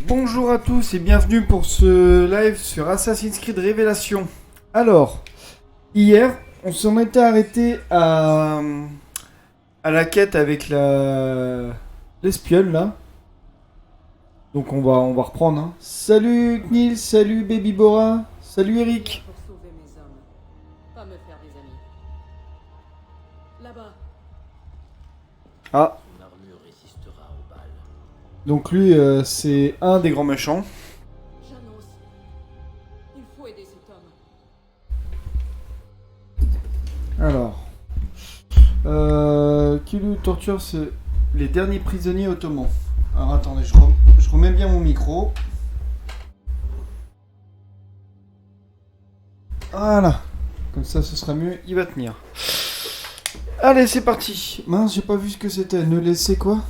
Bonjour à tous et bienvenue pour ce live sur Assassin's Creed Révélation. Alors, hier, on s'en était arrêté à la quête avec l'espionne là. Donc on va reprendre. Hein. Salut Knil, salut Baby Bora, salut Je viens Eric. pour sauver mes hommes, pas me faire des amis. Là-bas, Ah, Son armure résistera aux balles. donc lui c'est un des grands méchants. j'annonce. Il faut aider cet homme. Alors, qui lui torture c'est les derniers prisonniers ottomans. Alors attendez, je remets bien mon micro. Voilà. Comme ça, ce sera mieux. Il va tenir. Allez, c'est parti. Mince, j'ai pas vu ce que c'était. Ne laisser quoi?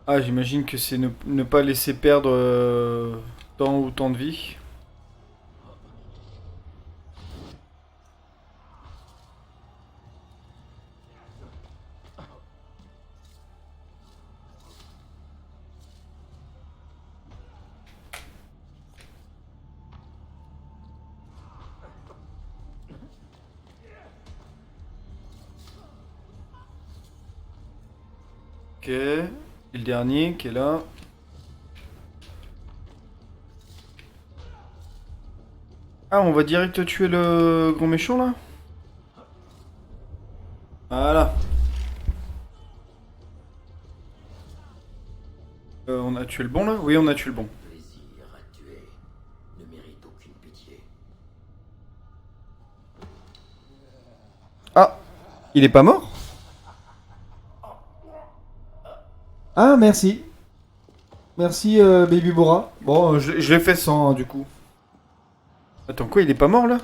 Ah, j'imagine que c'est ne pas laisser perdre tant ou tant de vie. Ok. Et le dernier qui est là. Ah, on va direct tuer le grand méchant là? Voilà. On a tué le bon là? Oui, on a tué le bon. Plaisir à tuer ne mérite aucune pitié. Ah, il est pas mort? Ah, merci. Merci Baby Bora. Bon, je l'ai fait sans hein, du coup. Attends, quoi, il est pas mort là?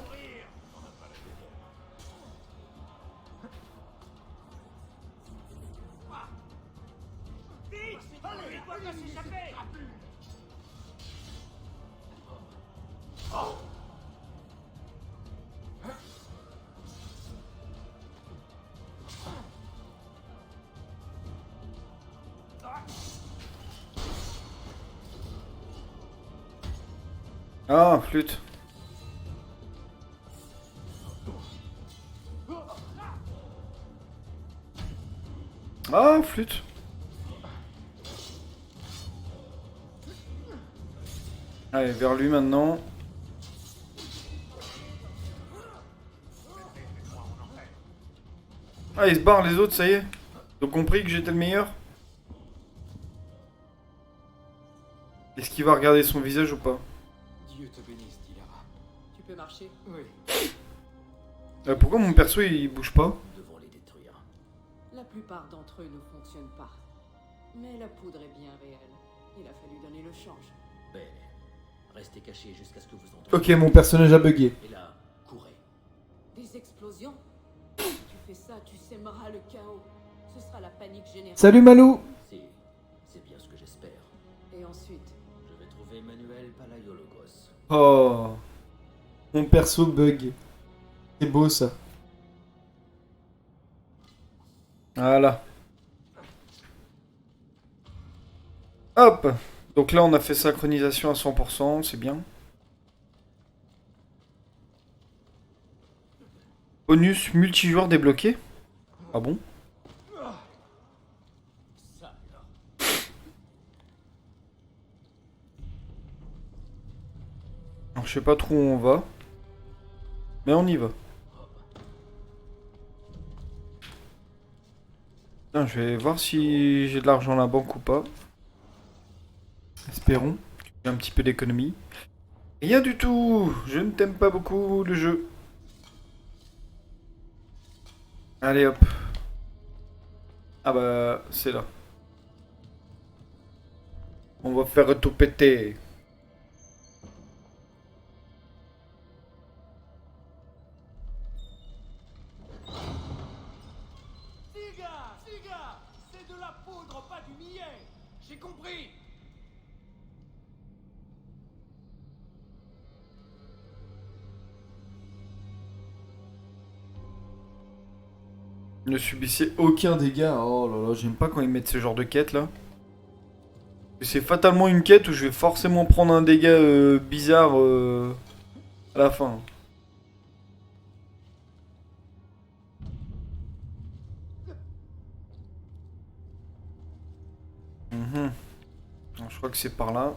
Ah, flûte. Ah, flûte. Allez, vers lui maintenant. Ah, il se barre les autres, ça y est. Ils ont compris que j'étais le meilleur. Est-ce qu'il va regarder son visage ou pas? Dieu te bénisse, Dilara. Tu peux marcher? Oui. Pourquoi mon perso il bouge pas? Nous devons les détruire. La plupart d'entre eux ne fonctionnent pas. Mais la poudre est bien réelle. Il a fallu donner le change. Bene. Restez cachés jusqu'à ce que vous entendiez. Ok, mon personnage a bugué. Et là, courez. Des explosions? Tu fais ça, tu sèmeras le chaos. Ce sera la panique générale. Salut Malou. Si, c'est bien ce que j'espère. Et ensuite, Je vais trouver Manuel Palaiologos. Oh, mon perso bug. C'est beau ça. Voilà. Hop. Donc là on a fait synchronisation à 100%, c'est bien. Bonus multijoueur débloqué. Ah bon? Alors, je sais pas trop où on va. Mais on y va. Tiens, je vais voir si j'ai de l'argent à la banque ou pas. Espérons. J'ai un petit peu d'économie. Rien du tout. Je ne t'aime pas beaucoup le jeu. Allez hop. Ah bah c'est là. On va faire tout péter. Siga, c'est de la poudre, pas du millet. J'ai compris. Ne subissez aucun dégât. Oh là là, j'aime pas quand ils mettent ce genre de quête là. C'est fatalement une quête où je vais forcément prendre un dégât bizarre à la fin. Mhm. Alors, je crois que c'est par là.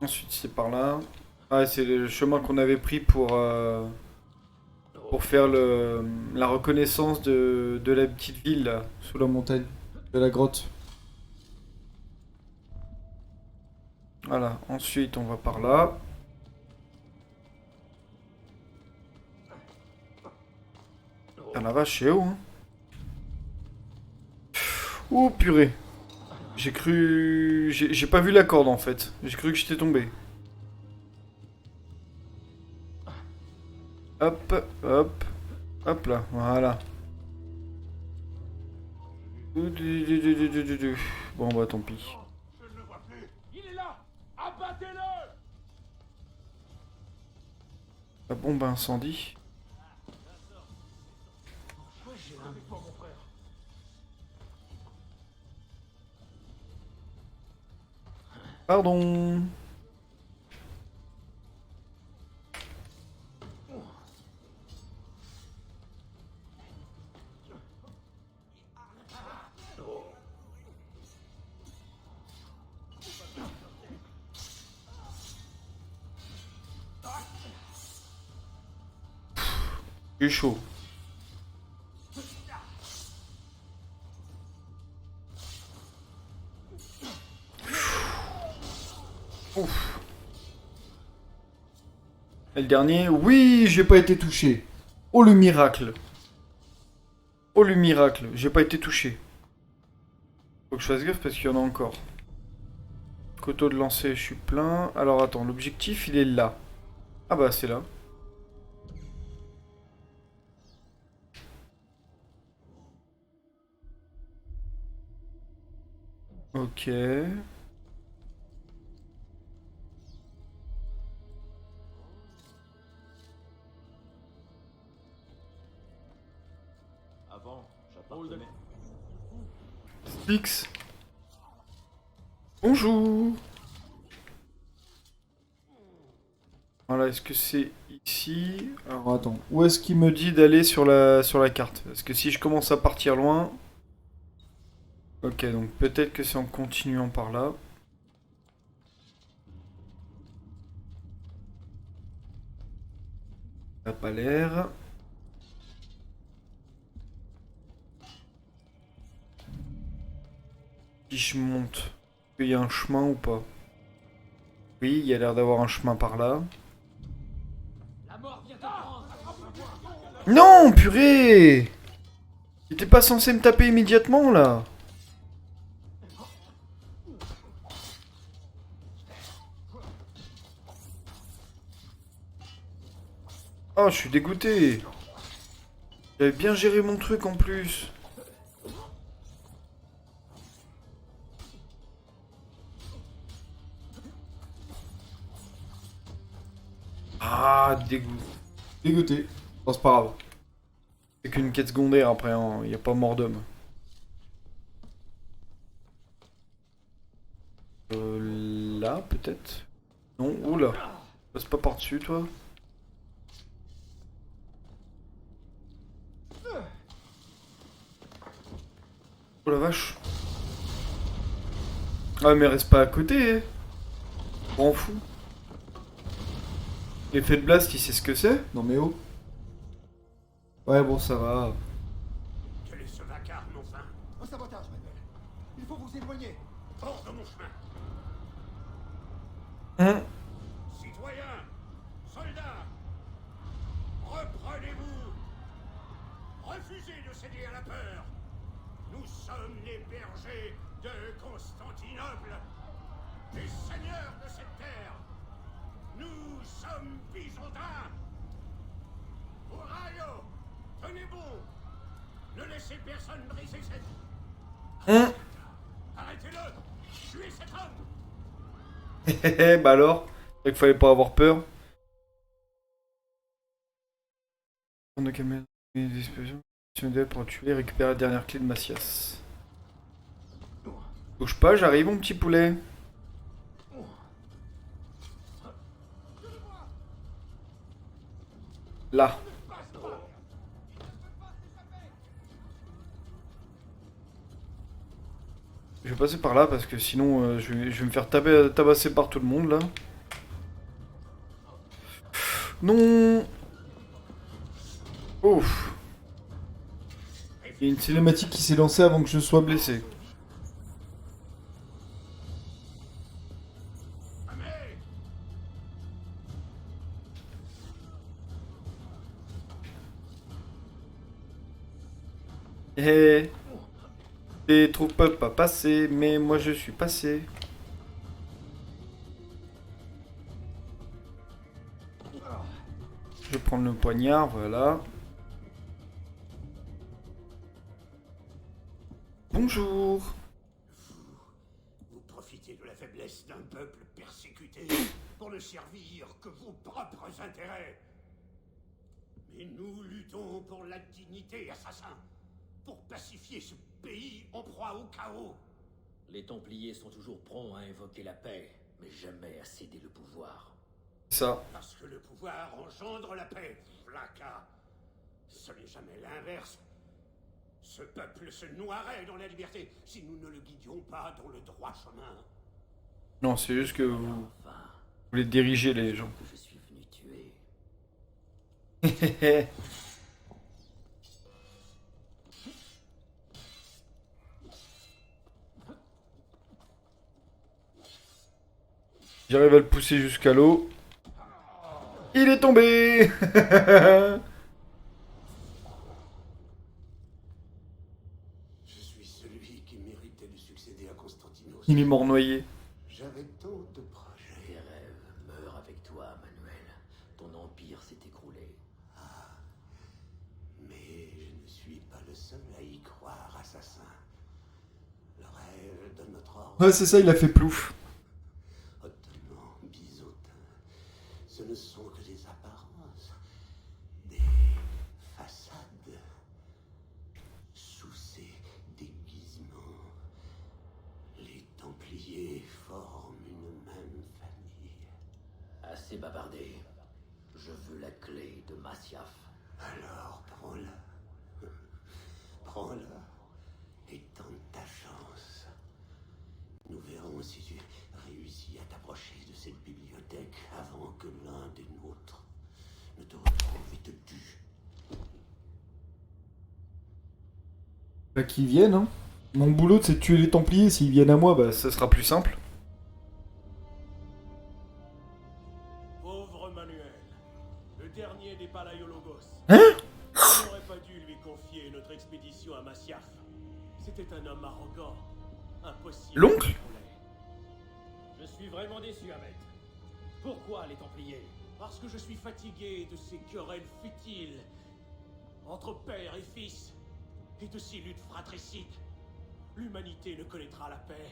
Ensuite c'est par là. Ah, c'est le chemin qu'on avait pris pour faire la reconnaissance de la petite ville là, sous la montagne, de la grotte. Voilà, ensuite on va par là. Ah la vache, c'est haut hein. Oh purée. J'ai cru... J'ai pas vu la corde en fait. J'ai cru que j'étais tombé. Hop, hop, hop là, voilà. Bon bah tant pis. Je ne le vois plus. Il est là. Abattez-le. La bombe à incendie. Avec toi, mon frère. Pardon. J'ai chaud. Ouf. Et le dernier, oui, j'ai pas été touché. Oh le miracle. Oh le miracle, j'ai pas été touché. Faut que je fasse gaffe parce qu'il y en a encore. Couteau de lancer, je suis plein. Alors attends, l'objectif il est là. Ah bah c'est là. Ok. Avant, j'appartenais. Spix. Bonjour. Voilà, est-ce que c'est ici? Alors attends, où est-ce qu'il me dit d'aller sur la carte? Parce que si je commence à partir loin... Ok, donc peut-être que c'est en continuant par là. Ça n'a pas l'air. Si je monte, est-ce qu'il y a un chemin ou pas? Oui, il y a l'air d'avoir un chemin par là. La mort vient te prendre. Non, purée! T'étais pas censé me taper immédiatement, là? Oh, je suis dégoûté. J'avais bien géré mon truc en plus. Ah, dégoût. Dégoûté. Bon, c'est pas grave. C'est qu'une quête secondaire après, hein. Y a pas mort d'homme. Là, peut-être? Non, oula. Passe pas par-dessus, toi. Oh la vache. Ah, mais reste pas à côté, hein. On m'en fout. L'effet de blast, il sait ce que c'est? Non mais oh. Ouais, bon, ça va. Quel est ce vacarme, enfin? Un sabotage, Manuel. Il faut vous éloigner. Hors de mon chemin. Hein? Citoyens, soldats, reprenez-vous. Refusez de céder à la peur. Nous sommes les bergers de Constantinople, les seigneurs de cette terre. Nous sommes byzantins. Oraio, tenez bon. Ne laissez personne briser cette... Hein? Arrêtez-le. Tuez cet homme. Bah alors? C'est qu'il fallait pas avoir peur. On a calmé les explosions. Pour tuer et récupérer la dernière clé de Macias. Bouge pas, j'arrive mon petit poulet. Là. Je vais passer par là parce que sinon je vais me faire tabasser par tout le monde là. Non. Ouf. Il y a une cinématique qui s'est lancée avant que je sois blessé. Eh, les troupes peuvent pas passer, mais moi je suis passé. Je vais prendre le poignard, voilà. Bonjour. Vous profitez de la faiblesse d'un peuple persécuté pour ne servir que vos propres intérêts. Mais nous luttons pour la dignité, assassin. Pour pacifier ce pays en proie au chaos. Les Templiers sont toujours prompts à invoquer la paix, mais jamais à céder le pouvoir. Ça. Parce que le pouvoir engendre la paix, Vlaka. Ce n'est jamais l'inverse. Ce peuple se noierait dans la liberté si nous ne le guidions pas dans le droit chemin. Non, c'est juste que vous Enfin, voulez diriger les gens. que je suis venu tuer. J'arrive à le pousser jusqu'à l'eau. Il est tombé. Je suis celui qui méritait de succéder à Constantinos. Il est mort noyé. J'avais tant de projets. Tes rêves meurent avec toi, Manuel. Ton empire s'est écroulé. Mais je ne suis pas le seul à y croire, assassin. Le rêve de notre ordre, Ouais, c'est ça, il a fait plouf. Ottoman, byzantin, ce ne sont que des apparences, des façades. Sous ces déguisements, les Templiers forment une même famille. Assez bavardé. Je veux la clé de Masyaf. Alors prends-la. Prends-la et tente ta chance. Nous verrons si tu réussis à t'approcher de cette bibliothèque avant que l'un des nôtres ne te retrouve et te tue. Bah qu'ils viennent, hein. Mon boulot c'est de tuer les Templiers, s'ils viennent à moi, bah ça sera plus simple. Pauvre Manuel, le dernier des Palaiologos. Hein? On n'aurait pas dû lui confier notre expédition à Masyaf. C'était un homme arrogant, impossible. L'oncle? à contrôler. Je suis vraiment déçu, Ahmed. Pourquoi les Templiers? Parce que je suis fatigué de ces querelles futiles entre père et fils et de ces luttes fratricides. L'humanité ne connaîtra la paix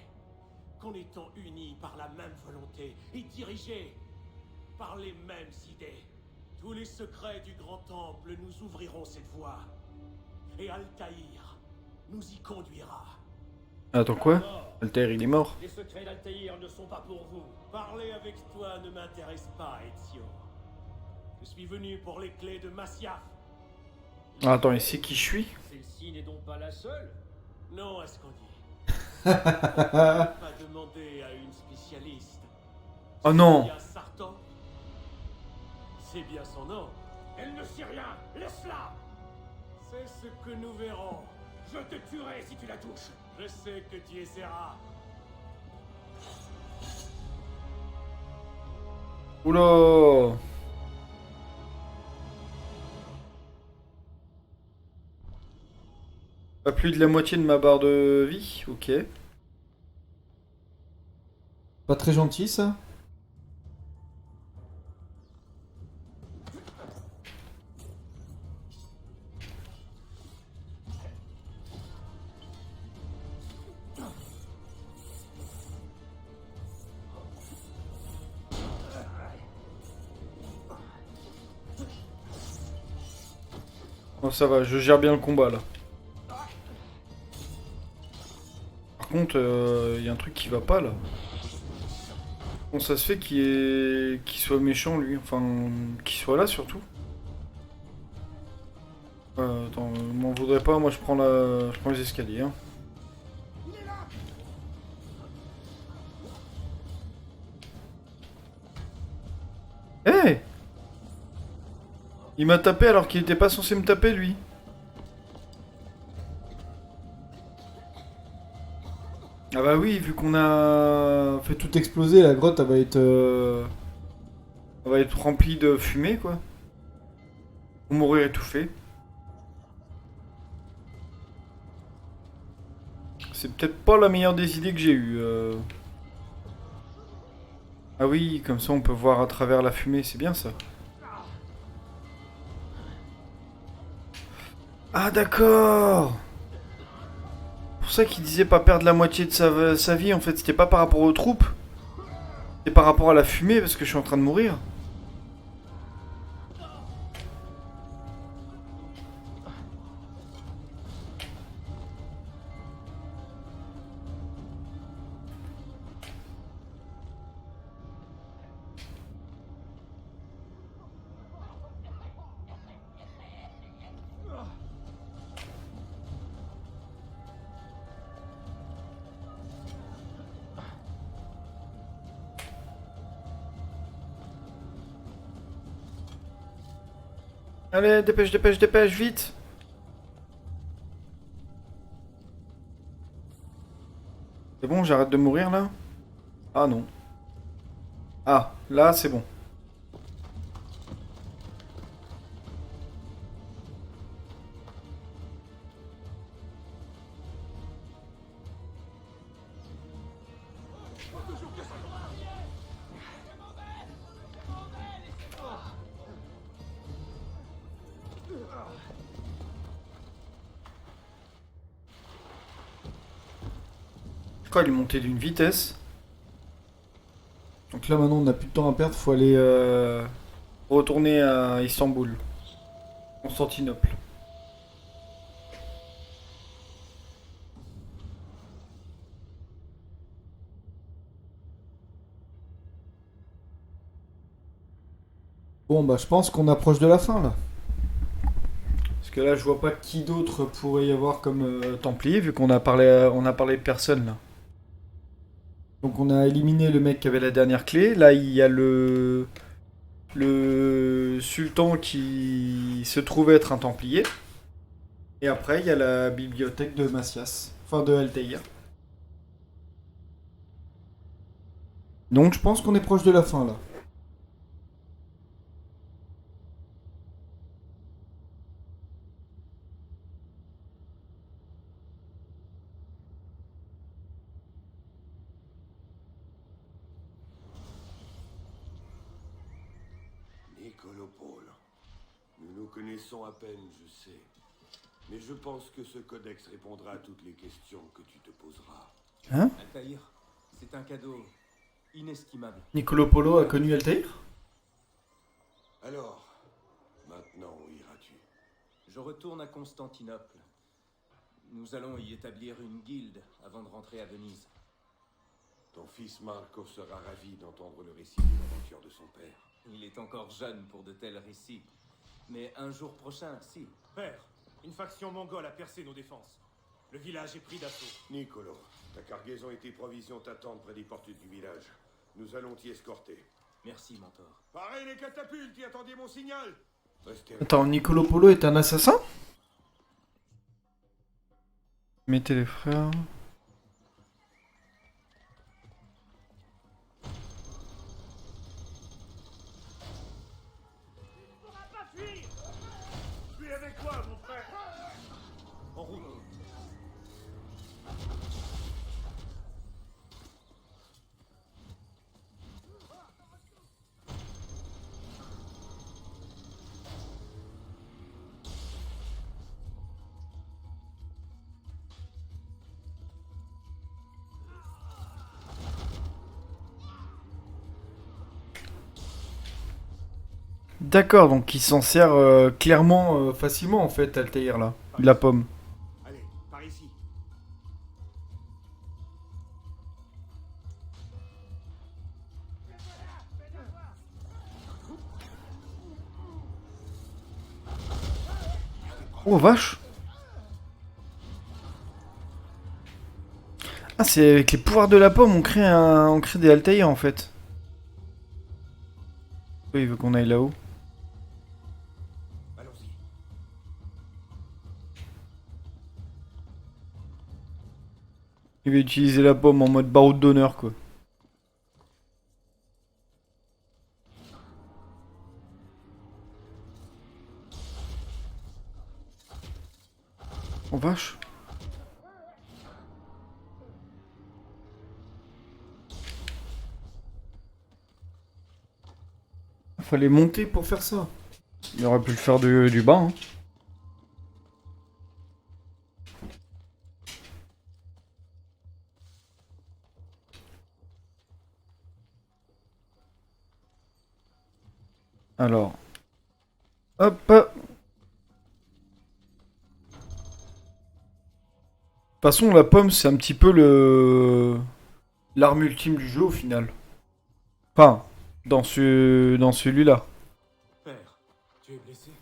qu'en étant unis par la même volonté et dirigés par les mêmes idées. Tous les secrets du Grand Temple nous ouvriront cette voie. Et Altaïr nous y conduira. Attends quoi? Mort. Altair il est mort. Les secrets d'Altaïr ne sont pas pour vous. Parler avec toi ne m'intéresse pas, Ezio. Je suis venu pour les clés de Masyaf. Ah, attends, il sait qui je suis? Celle-ci n'est donc pas la seule? Non, Ascandi. Pas demander à une spécialiste. Oh non! Sophia Sartan. C'est bien son nom. Elle ne sait rien. Laisse-la. C'est ce que nous verrons. Je te tuerai si tu la touches. Je sais que tu essaieras. Oula! Pas plus de la moitié de ma barre de vie? Ok. Pas très gentil ça? Bon, ça va, je gère bien le combat là. Par contre, y a un truc qui va pas là. Bon, ça se fait qu'il soit méchant lui, enfin, qu'il soit là surtout. Attends, m'en voudrais pas, moi je prends les escaliers. Hein. Hé Il m'a tapé alors qu'il était pas censé me taper lui. Ah bah oui, vu qu'on a fait tout exploser, la grotte elle va être remplie de fumée quoi. Ou mourir étouffé. C'est peut-être pas la meilleure des idées que j'ai eues. Ah oui, comme ça on peut voir à travers la fumée, c'est bien ça. Ah d'accord. C'est pour ça qu'il disait pas perdre la moitié de sa vie, en fait c'était pas par rapport aux troupes. C'était par rapport à la fumée parce que je suis en train de mourir. Allez, dépêche, dépêche, dépêche, vite. C'est bon, j'arrête de mourir là? Ah non. Ah, là c'est bon. Il est monté d'une vitesse. Donc là maintenant on n'a plus de temps à perdre, faut aller retourner à Istanbul, Constantinople. Bon bah je pense qu'on approche de la fin là. Parce que là je vois pas qui d'autre pourrait y avoir comme Templier vu qu'on a parlé de personne là. Donc on a éliminé le mec qui avait la dernière clé. Là il y a le sultan qui se trouve être un templier. Et après il y a la bibliothèque de Macias. Enfin de Altaïr. Donc je pense qu'on est proche de la fin là. Nicolopole. Nous nous connaissons à peine, je sais. Mais je pense que ce codex répondra à toutes les questions que tu te poseras. Hein? Altaïr, c'est un cadeau inestimable. Niccolo Polo a connu Altaïr? Alors, maintenant où iras-tu? Je retourne à Constantinople. Nous allons y établir une guilde avant de rentrer à Venise. Ton fils Marco sera ravi d'entendre le récit de l'aventure de son père. Il est encore jeune pour de tels récits. Mais un jour prochain, si. Père, une faction mongole a percé nos défenses. Le village est pris d'assaut. Nicolo, ta cargaison et tes provisions t'attendent près des portes du village. Nous allons t'y escorter. Merci, mentor. Parez les catapultes, y attendez mon signal. Restez. Attends, Niccolo Polo est un assassin? Mettez les frères. Je suis avec toi, mon frère. En route. D'accord, donc il s'en sert clairement facilement en fait, Altaïr là. De la pomme. Allez, par ici. Oh vache! Ah, c'est avec les pouvoirs de la pomme, on crée des Altaïrs en fait. Oui, il veut qu'on aille là-haut. Allons-y. Il va utiliser la pomme en mode baroud d'honneur quoi. Oh vache! Fallait monter pour faire ça. Il aurait pu le faire du bas. Hein. Alors. Hop. De toute façon, la pomme, c'est un petit peu le l'arme ultime du jeu au final. Enfin, dans celui-là. Père, tu es blessé?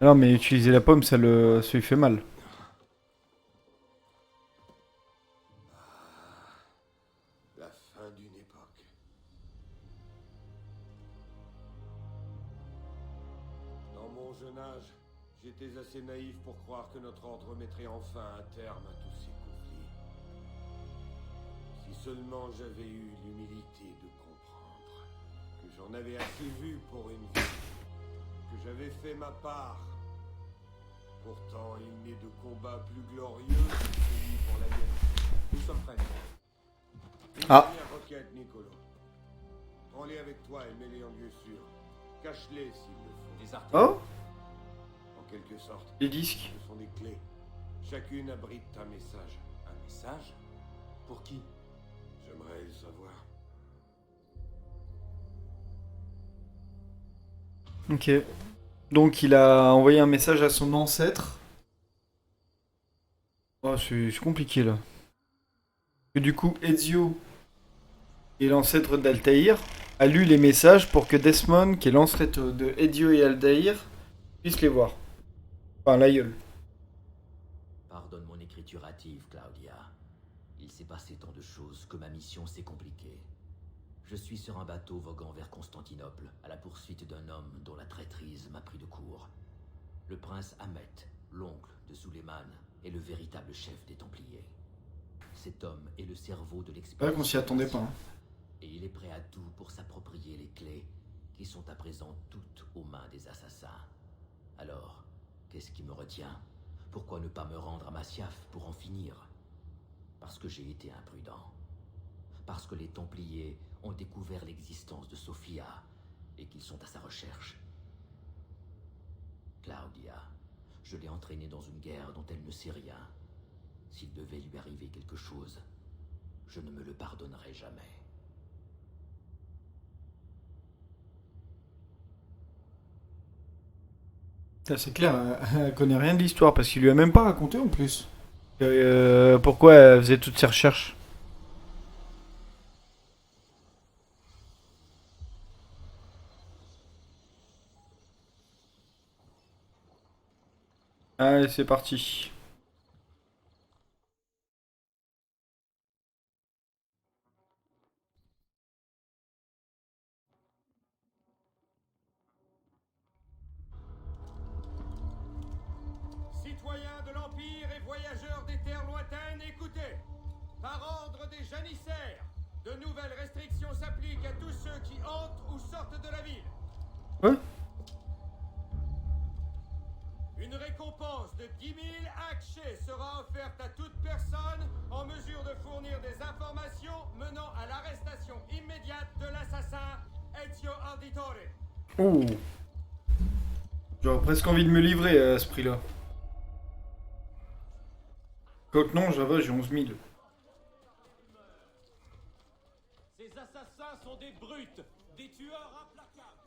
Non, mais utiliser la pomme, ça lui fait mal. La fin d'une époque. Dans mon jeune âge, j'étais assez naïf pour croire que notre ordre mettrait enfin un terme à tous ces conflits. Si seulement j'avais eu l'humilité de comprendre que j'en avais assez vu pour une vie, que j'avais fait ma part. Pourtant, il n'est de combat plus glorieux que celui pour la vérité. Nous sommes prêts. Une Ah. dernière requête, Nicolo. Prends-les avec toi et mets-les en lieu sûr. Cache-les s'il le faut. Des artères. Oh, En quelque sorte, les disques. ce sont des clés. Chacune abrite un message. Un message? Pour qui? J'aimerais le savoir. Ok. Donc il a envoyé un message à son ancêtre. Oh, c'est compliqué là. Et du coup, Ezio, qui est l'ancêtre d'Altaïr, a lu les messages pour que Desmond, qui est l'ancêtre de Ezio et Altaïr, puisse les voir. Enfin, l'aïeul. Pardonne mon écriture hâtive, Claudia. Il s'est passé tant de choses que ma mission s'est compliquée. Je suis sur un bateau voguant vers Constantinople, à la poursuite d'un homme dont la traîtrise m'a pris de court. Le prince Ahmet, l'oncle de Suleiman, est le véritable chef des Templiers. Cet homme est le cerveau de C'est vrai l'expédition. qu'on s'y attendait pas. Hein. Et il est prêt à tout pour s'approprier les clés, qui sont à présent toutes aux mains des assassins. Alors, qu'est-ce qui me retient? Pourquoi ne pas me rendre à Masyaf pour en finir? Parce que j'ai été imprudent. Parce que les Templiers ont découvert l'existence de Sophia et qu'ils sont à sa recherche. Claudia, je l'ai entraînée dans une guerre dont elle ne sait rien. S'il devait lui arriver quelque chose, je ne me le pardonnerai jamais. Ça, c'est clair, elle connaît rien de l'histoire parce qu'il lui a même pas raconté en plus. Pourquoi elle faisait toutes ces recherches. Allez, c'est parti. Citoyens de l'Empire et voyageurs des terres lointaines, écoutez. Par ordre des janissaires, de nouvelles restrictions s'appliquent à tous ceux qui entrent ou sortent de la ville. Ouais. Une récompense de 10 000 akshés sera offerte à toute personne en mesure de fournir des informations menant à l'arrestation immédiate de l'assassin Ezio Auditore. Oh. J'aurais presque envie de me livrer à ce prix-là. Quoique non, Java, j'ai 11 000. Ces assassins sont des brutes, des tueurs implacables.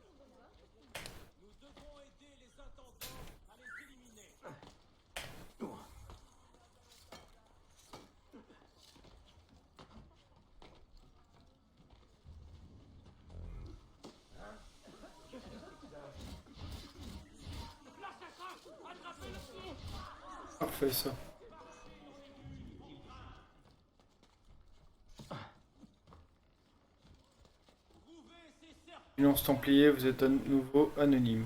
fait ça. Silence Templier, vous êtes à nouveau anonyme.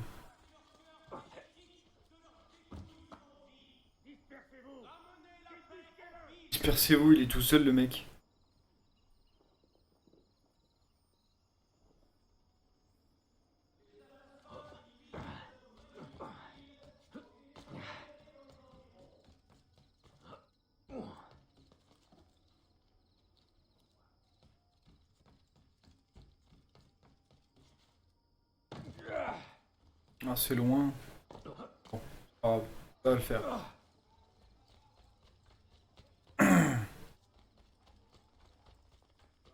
Dispersez-vous, il est tout seul le mec. Ah, c'est loin. Bon, pas grave, ça va le faire.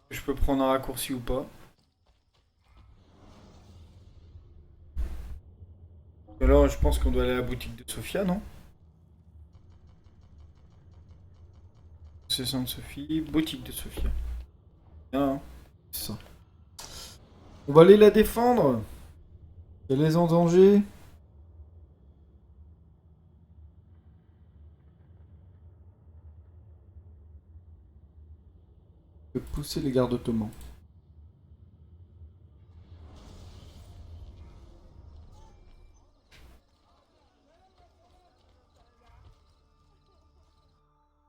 Je peux prendre un raccourci ou pas. Alors, je pense qu'on doit aller à la boutique de Sophia, non? C'est Sainte-Sophie, boutique de Sophia. Bien, hein, c'est ça. On va aller la défendre. Elle est en danger. Je peux pousser les gardes ottomans.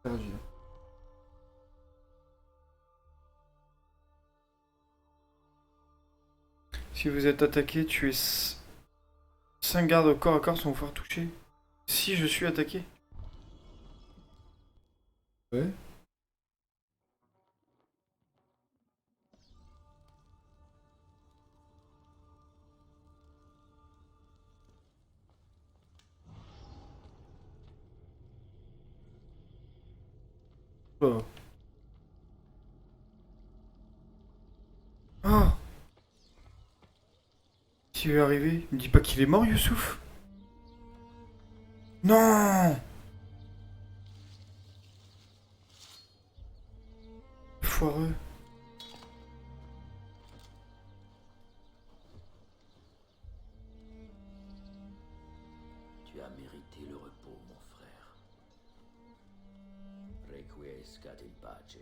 Agir. Si vous êtes attaqué, tuez 5 gardes au corps à corps sans vous faire toucher. Si je suis attaqué. Ouais. Oh. Ah. Qu'est-ce qui lui est arrivé? Il me dit pas qu'il est mort, Youssouf? Non! Foireux. Tu as mérité le repos, mon frère. Requiescat in pace.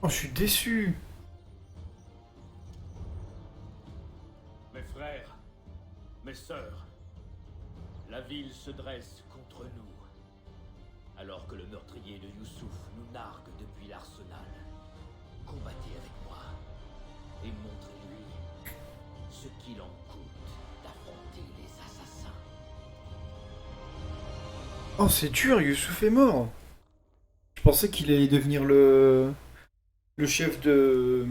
Oh, je suis déçu. Mes frères, mes sœurs, la ville se dresse contre nous, alors que le meurtrier de Youssouf nous nargue depuis l'arsenal. Combattez avec moi et montrez-lui ce qu'il en coûte d'affronter les assassins. Oh, c'est dur, Youssouf est mort. Je pensais qu'il allait devenir le chef de...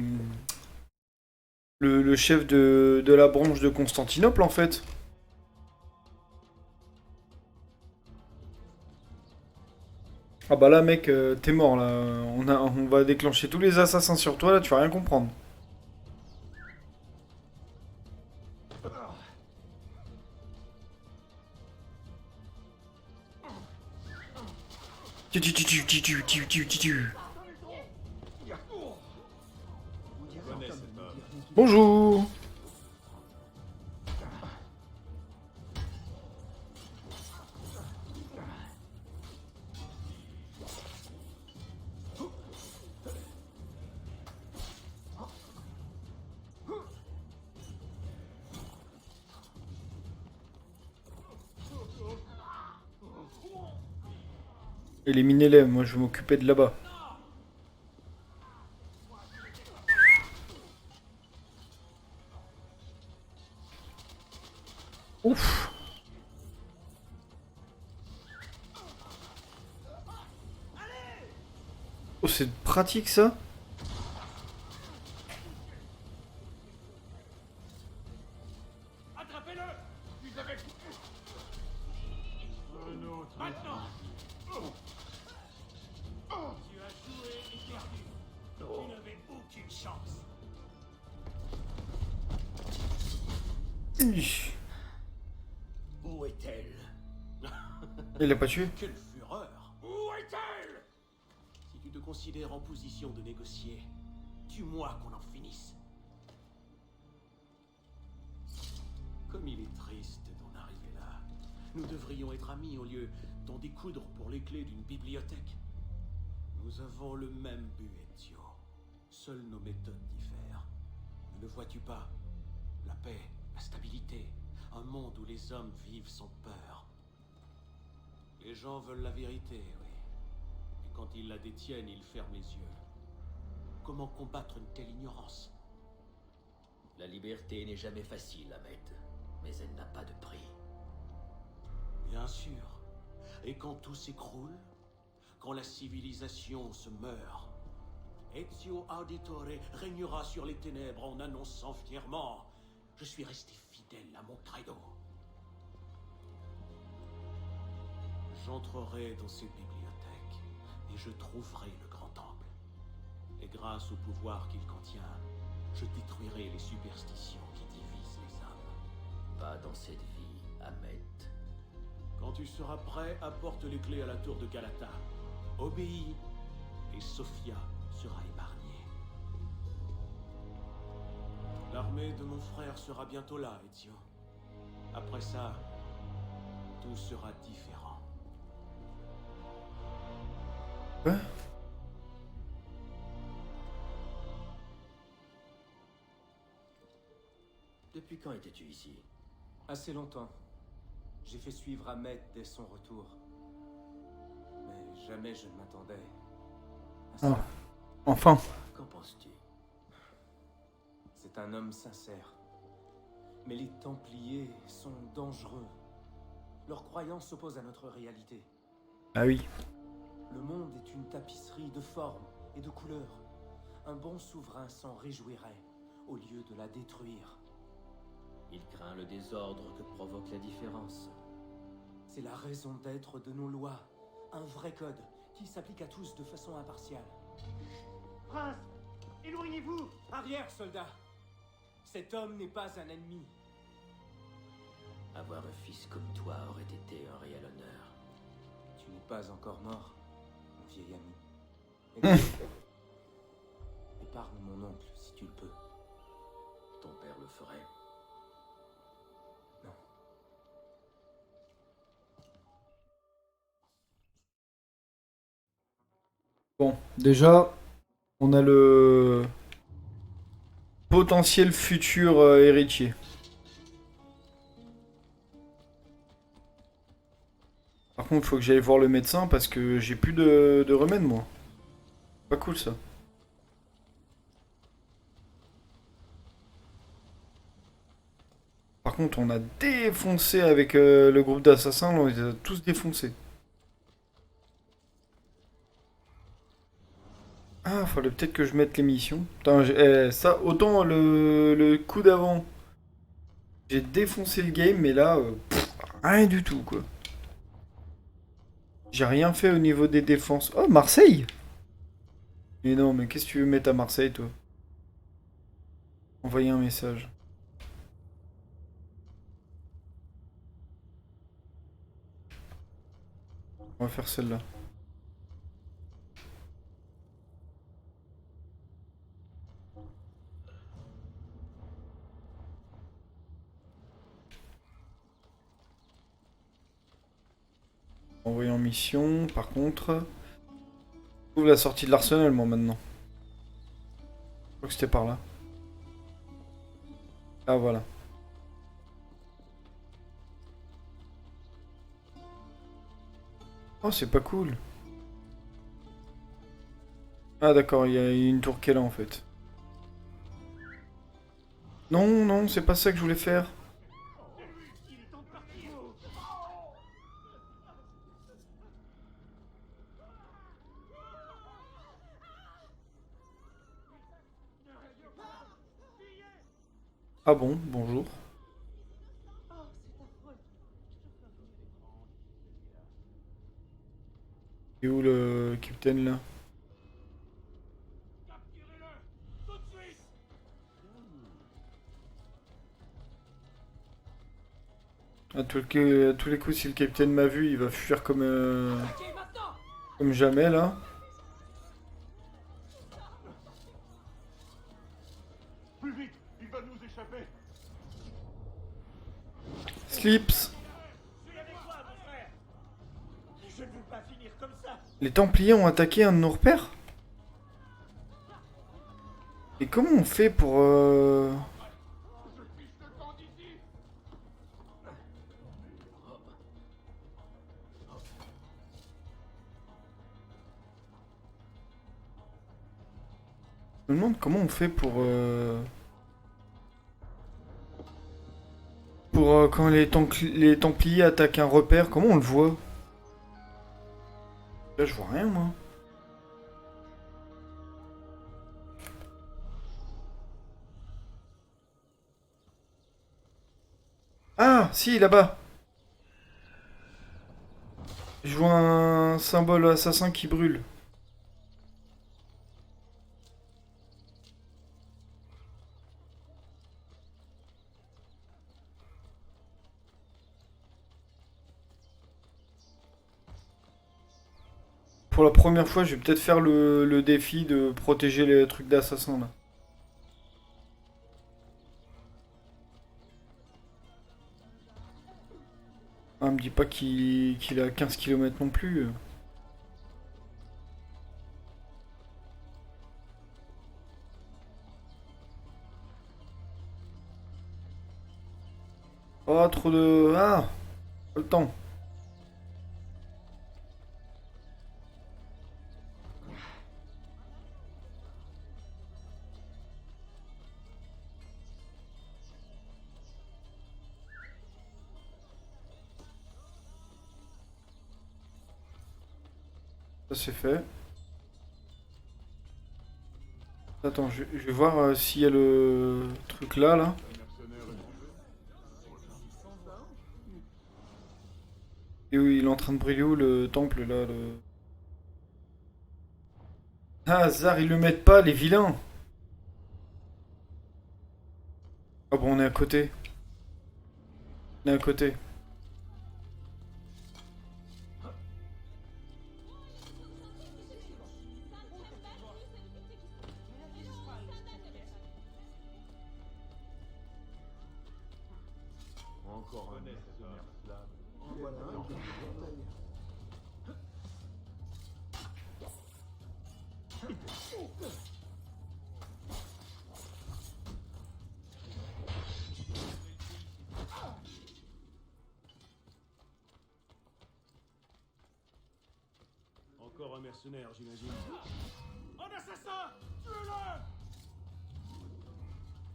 Le chef de la branche de Constantinople, en fait. Ah bah là, mec, t'es mort, là. On va déclencher tous les assassins sur toi, là, tu vas rien comprendre. Bonjour. Éliminez-les, moi je vais m'occuper de là-bas. Ouf. Oh, c'est pratique ça. Attrapez-le! Vous avez... Un autre. Maintenant! Tu as joué et perdu. Tu n'avais aucune chance. Où est-elle? Il l'a pas tué. Quelle fureur! Où est-elle? Si tu te considères en position de négocier, tue-moi qu'on en finisse. Comme il est triste d'en arriver là. Nous devrions être amis au lieu d'en découdre pour les clés d'une bibliothèque. Nous avons le même but, Ezio. Seules nos méthodes diffèrent. Ne le vois-tu pas? La paix, la stabilité, un monde où les hommes vivent sans peur. Les gens veulent la vérité, oui. Et quand ils la détiennent, ils ferment les yeux. Comment combattre une telle ignorance? La liberté n'est jamais facile, Ahmed, mais elle n'a pas de prix. Bien sûr. Et quand tout s'écroule, quand la civilisation se meurt, Ezio Auditore régnera sur les ténèbres en annonçant fièrement: je suis resté fidèle à mon credo. J'entrerai dans cette bibliothèque et je trouverai le grand temple. Et grâce au pouvoir qu'il contient, je détruirai les superstitions qui divisent les hommes. Pas dans cette vie, Ahmed. Quand tu seras prêt, apporte les clés à la tour de Galata. Obéis, et Sofia sera épargnée. L'armée de mon frère sera bientôt là, Ezio. Après ça, tout sera différent. Hein? Depuis quand étais-tu ici? Assez longtemps. J'ai fait suivre Ahmed dès son retour. Mais jamais je ne m'attendais à ça. Ah. Enfin. Qu'en penses-tu? C'est un homme sincère. Mais les Templiers sont dangereux. Leurs croyances s'opposent à notre réalité. Ah oui. Le monde est une tapisserie de formes et de couleurs. Un bon souverain s'en réjouirait, au lieu de la détruire. Il craint le désordre que provoque la différence. C'est la raison d'être de nos lois. Un vrai code qui s'applique à tous de façon impartiale. Prince, éloignez-vous! Arrière, soldat! Cet homme n'est pas un ennemi. Avoir un fils comme toi aurait été un réel honneur. Tu n'es pas encore mort, mon vieil ami. Épargne mon oncle si tu le peux. Ton père le ferait. Non. Bon, déjà, on a le potentiel futur héritier. Par contre, il faut que j'aille voir le médecin parce que j'ai plus de remède, moi. Pas cool, ça. Par contre, on a défoncé avec le groupe d'assassins, on les a tous défoncés. Ah, fallait peut-être que je mette les missions. Putain, ça, autant le coup d'avant, j'ai défoncé le game, mais là, rien du tout, quoi. J'ai rien fait au niveau des défenses. Oh, Marseille! Mais non, mais qu'est-ce que tu veux mettre à Marseille, toi? Envoyer un message. On va faire celle-là. Envoyer en mission, par contre. Je trouve la sortie de l'arsenal, moi, maintenant. Je crois que c'était par là. Ah, voilà. Oh, c'est pas cool. Ah, d'accord, il y a une tour qui est là, en fait. Non, non, c'est pas ça que je voulais faire. Ah bon, bonjour. Et où le capitaine là? À tous les coups, si le capitaine m'a vu, il va fuir comme jamais là. Plus vite, il va nous échapper. Clips. Je ne veux pas finir comme ça. Les Templiers ont attaqué un de nos repères? Et comment on fait pour... Je me demande comment on fait pour... quand les Templiers attaquent un repère, comment on le voit? Là, je vois rien, moi. Ah, si, là-bas. Je vois un symbole assassin qui brûle. Pour la première fois, je vais peut-être faire le défi de protéger les trucs d'assassin, là. Ah, me dis pas qu'il est à 15 km non plus. Oh, trop de... Ah, pas le temps. Ça c'est fait. Attends, je vais voir s'il y a le truc là, là. Et oui, il est en train de brûler où le temple là le... Ah, hasard, ils le mettent pas, les vilains. Ah bon, on est à côté. On est à côté. Encore un mercenaire slave. Voilà un qui Encore un mercenaire, j'imagine. Un assassin! Tuez-le!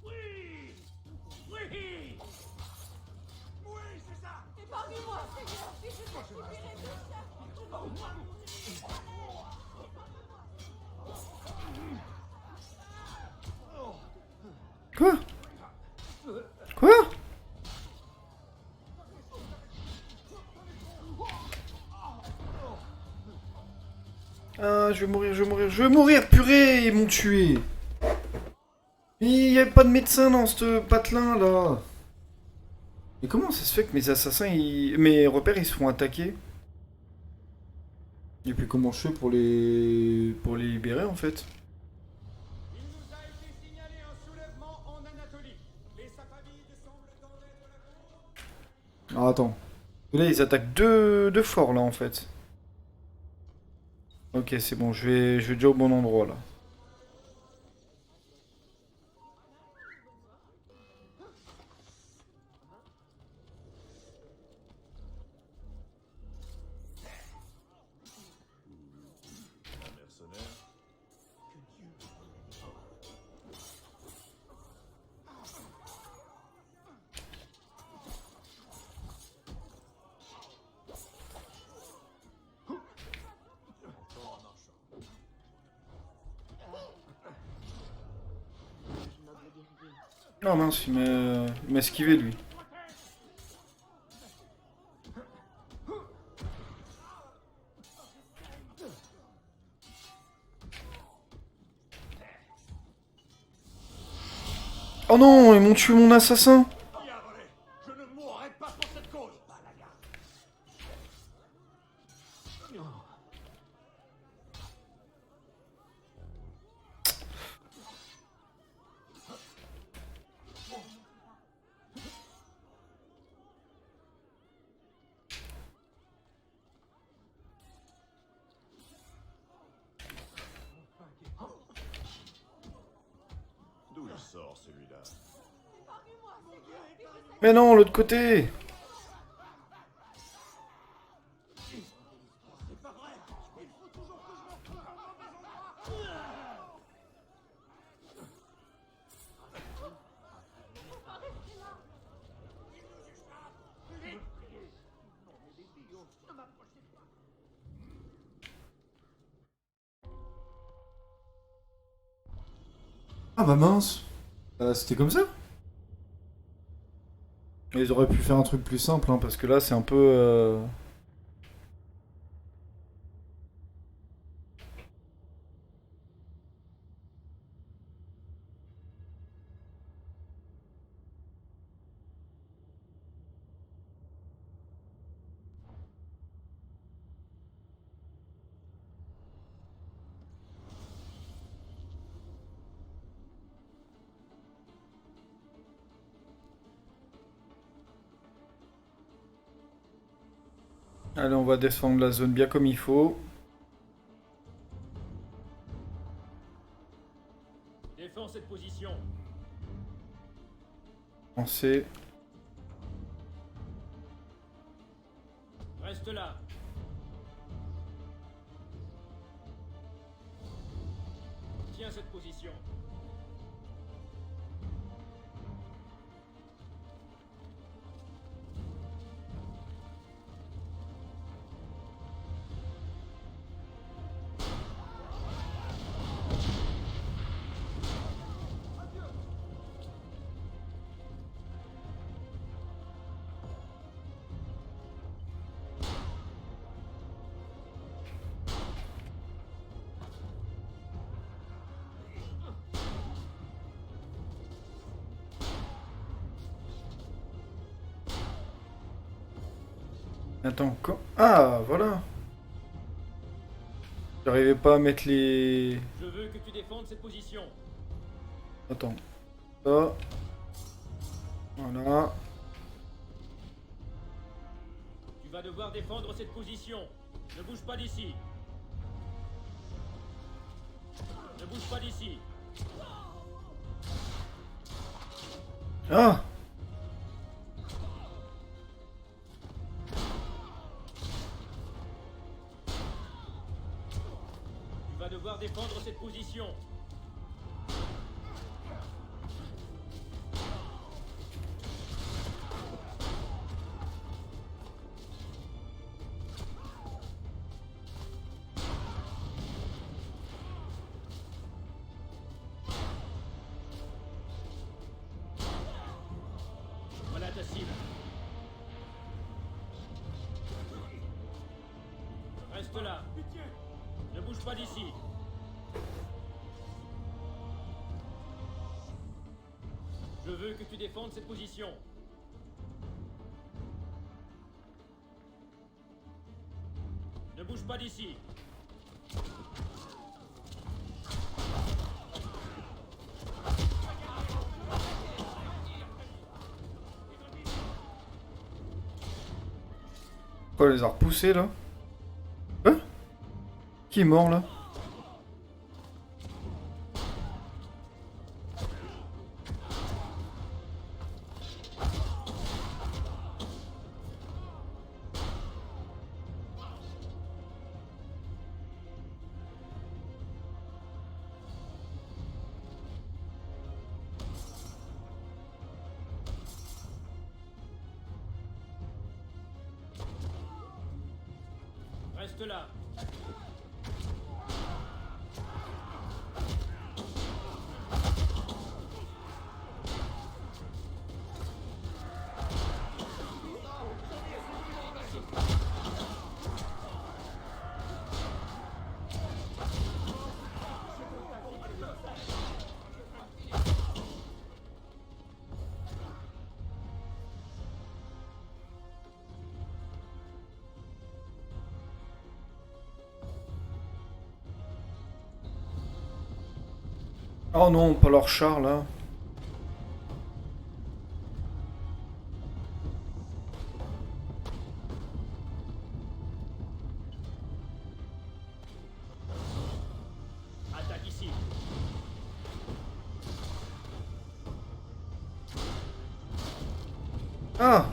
Oui! Oui! Oui, c'est ça! Épargnez-moi, Seigneur, et je vous supplierai de ça. Quoi? Quoi? Ah, je vais mourir, je vais mourir, je vais mourir, purée, ils m'ont tué. Il n'y avait pas de médecin dans ce patelin là. Mais comment ça se fait que mes assassins, mes repères, ils se font attaquer? Et puis comment je fais pour les libérer en fait? Il nous a été signalé un soulèvement en Anatolie. Les Safavides semblent dans l'aide de la cour. Ah, attends. Là, ils attaquent deux forts là en fait. Ok, c'est bon, je vais déjà au bon endroit là. Oh mince, il m'a esquivé lui. Oh non, ils m'ont tué mon assassin. Qui a volé? Je ne mourrai pas pour cette cause, Balaga. Mais non, l'autre côté. Ah bah mince. C'était comme ça? Ils auraient pu faire un truc plus simple, hein, parce que là c'est un peu... Allez, on va descendre la zone bien comme il faut. Défends cette position. Pensez. Reste là. Tiens cette position. Attends, quand... Ah, voilà. J'arrivais pas à mettre les... Je veux que tu défendes cette position. Attends. Ça. Voilà. Tu vas devoir défendre cette position. Ne bouge pas d'ici. Ne bouge pas d'ici. Ah! Tu vas devoir défendre cette position. Voilà ta cible. Reste là. Ne bouge pas d'ici. Je veux que tu défendes cette position. Ne bouge pas d'ici. Quoi, les a repoussés là? Hein? Qui est mort là? Reste là. Oh non, pas leur char là. Attaque ici. Ah!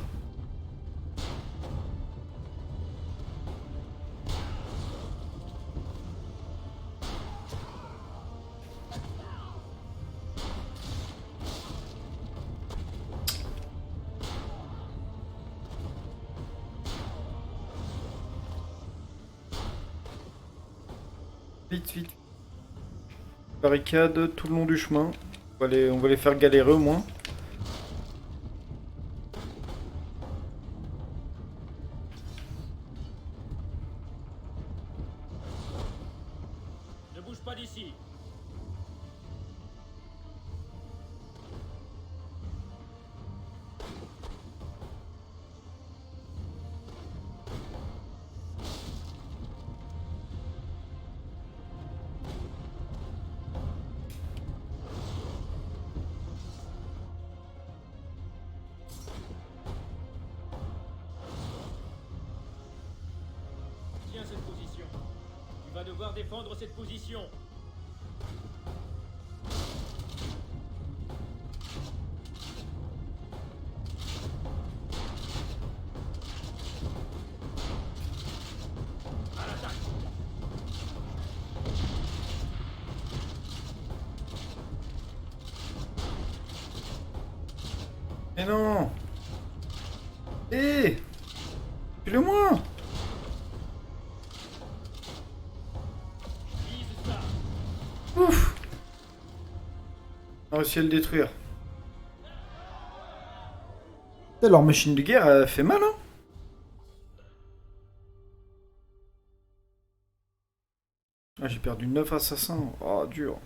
Vite, vite. Barricade tout le long du chemin. On va les faire galérer au moins. Ne bouge pas d'ici. Tiens cette position. Tu vas devoir défendre cette position. À l'attaque. Mais non! Hé! Tue-le-moi! Vise ça. Ouf! On a réussi à le détruire. Putain, leur machine de guerre elle fait mal, hein? Ah, j'ai perdu 9 assassins. Oh, dur.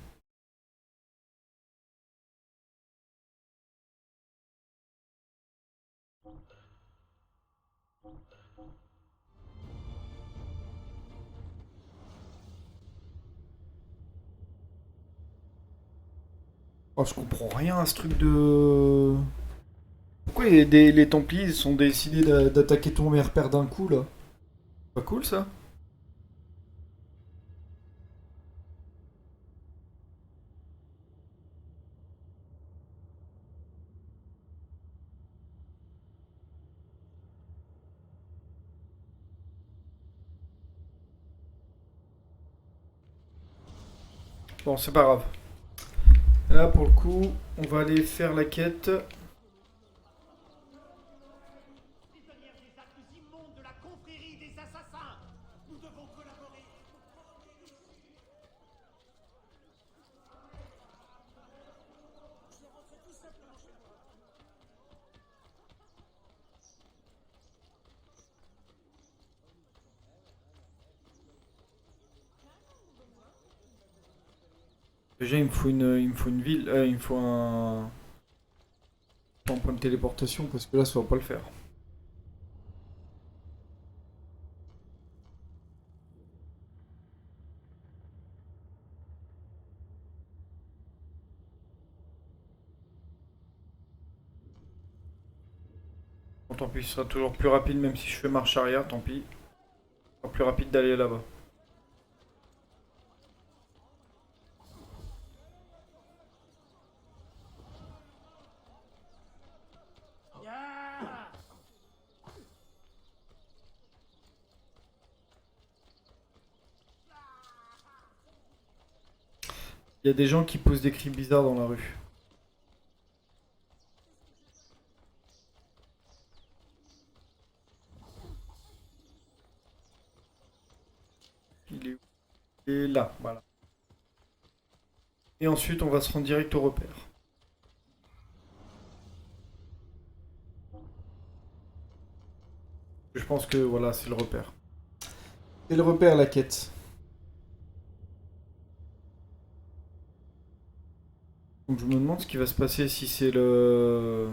Oh, je comprends rien à ce truc de... Pourquoi les Templiers ils sont décidés d'attaquer tous mes repères d'un coup, là? Pas cool, ça? Bon, c'est pas grave. Là, pour le coup, on va aller faire la quête. Prisonnières des actes immondes de la confrérie des assassins. Nous devons collaborer. Déjà, il me faut une ville. Il me faut un point de téléportation parce que là, ça va pas le faire. Bon, tant pis, ce sera toujours plus rapide, même si je fais marche arrière, tant pis. Ce sera plus rapide d'aller là-bas. Il y a des gens qui posent des cris bizarres dans la rue. Il est où? Il est là, voilà. Et ensuite, on va se rendre direct au repère. Je pense que voilà, c'est le repère. C'est le repère, la quête. Donc je me demande ce qui va se passer si c'est le...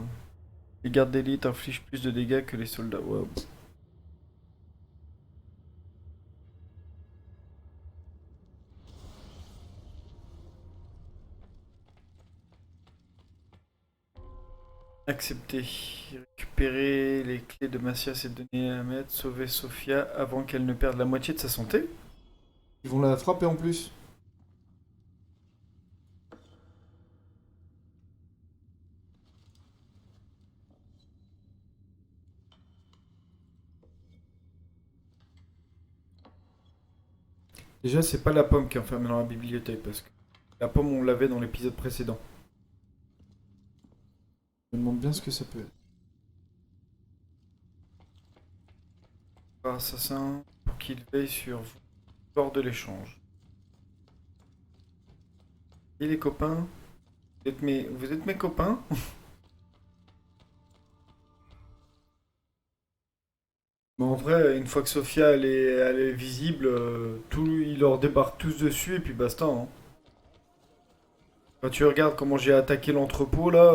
Les gardes d'élite infligent plus de dégâts que les soldats. Ouais. Accepter. Récupérer les clés de Macias et donner à Ahmed. Sauver Sophia avant qu'elle ne perde la moitié de sa santé. Ils vont la frapper en plus. Déjà, c'est pas la pomme qui est enfermée dans la bibliothèque, parce que la pomme, on l'avait dans l'épisode précédent. Je me demande bien ce que ça peut être. Assassin, pour qu'il veille sur vous lors de l'échange. Et les copains, vous êtes mes copains? Mais en vrai, une fois que Sophia elle est visible, ils leur débarquent tous dessus et puis basta. Hein. Quand tu regardes comment j'ai attaqué l'entrepôt là,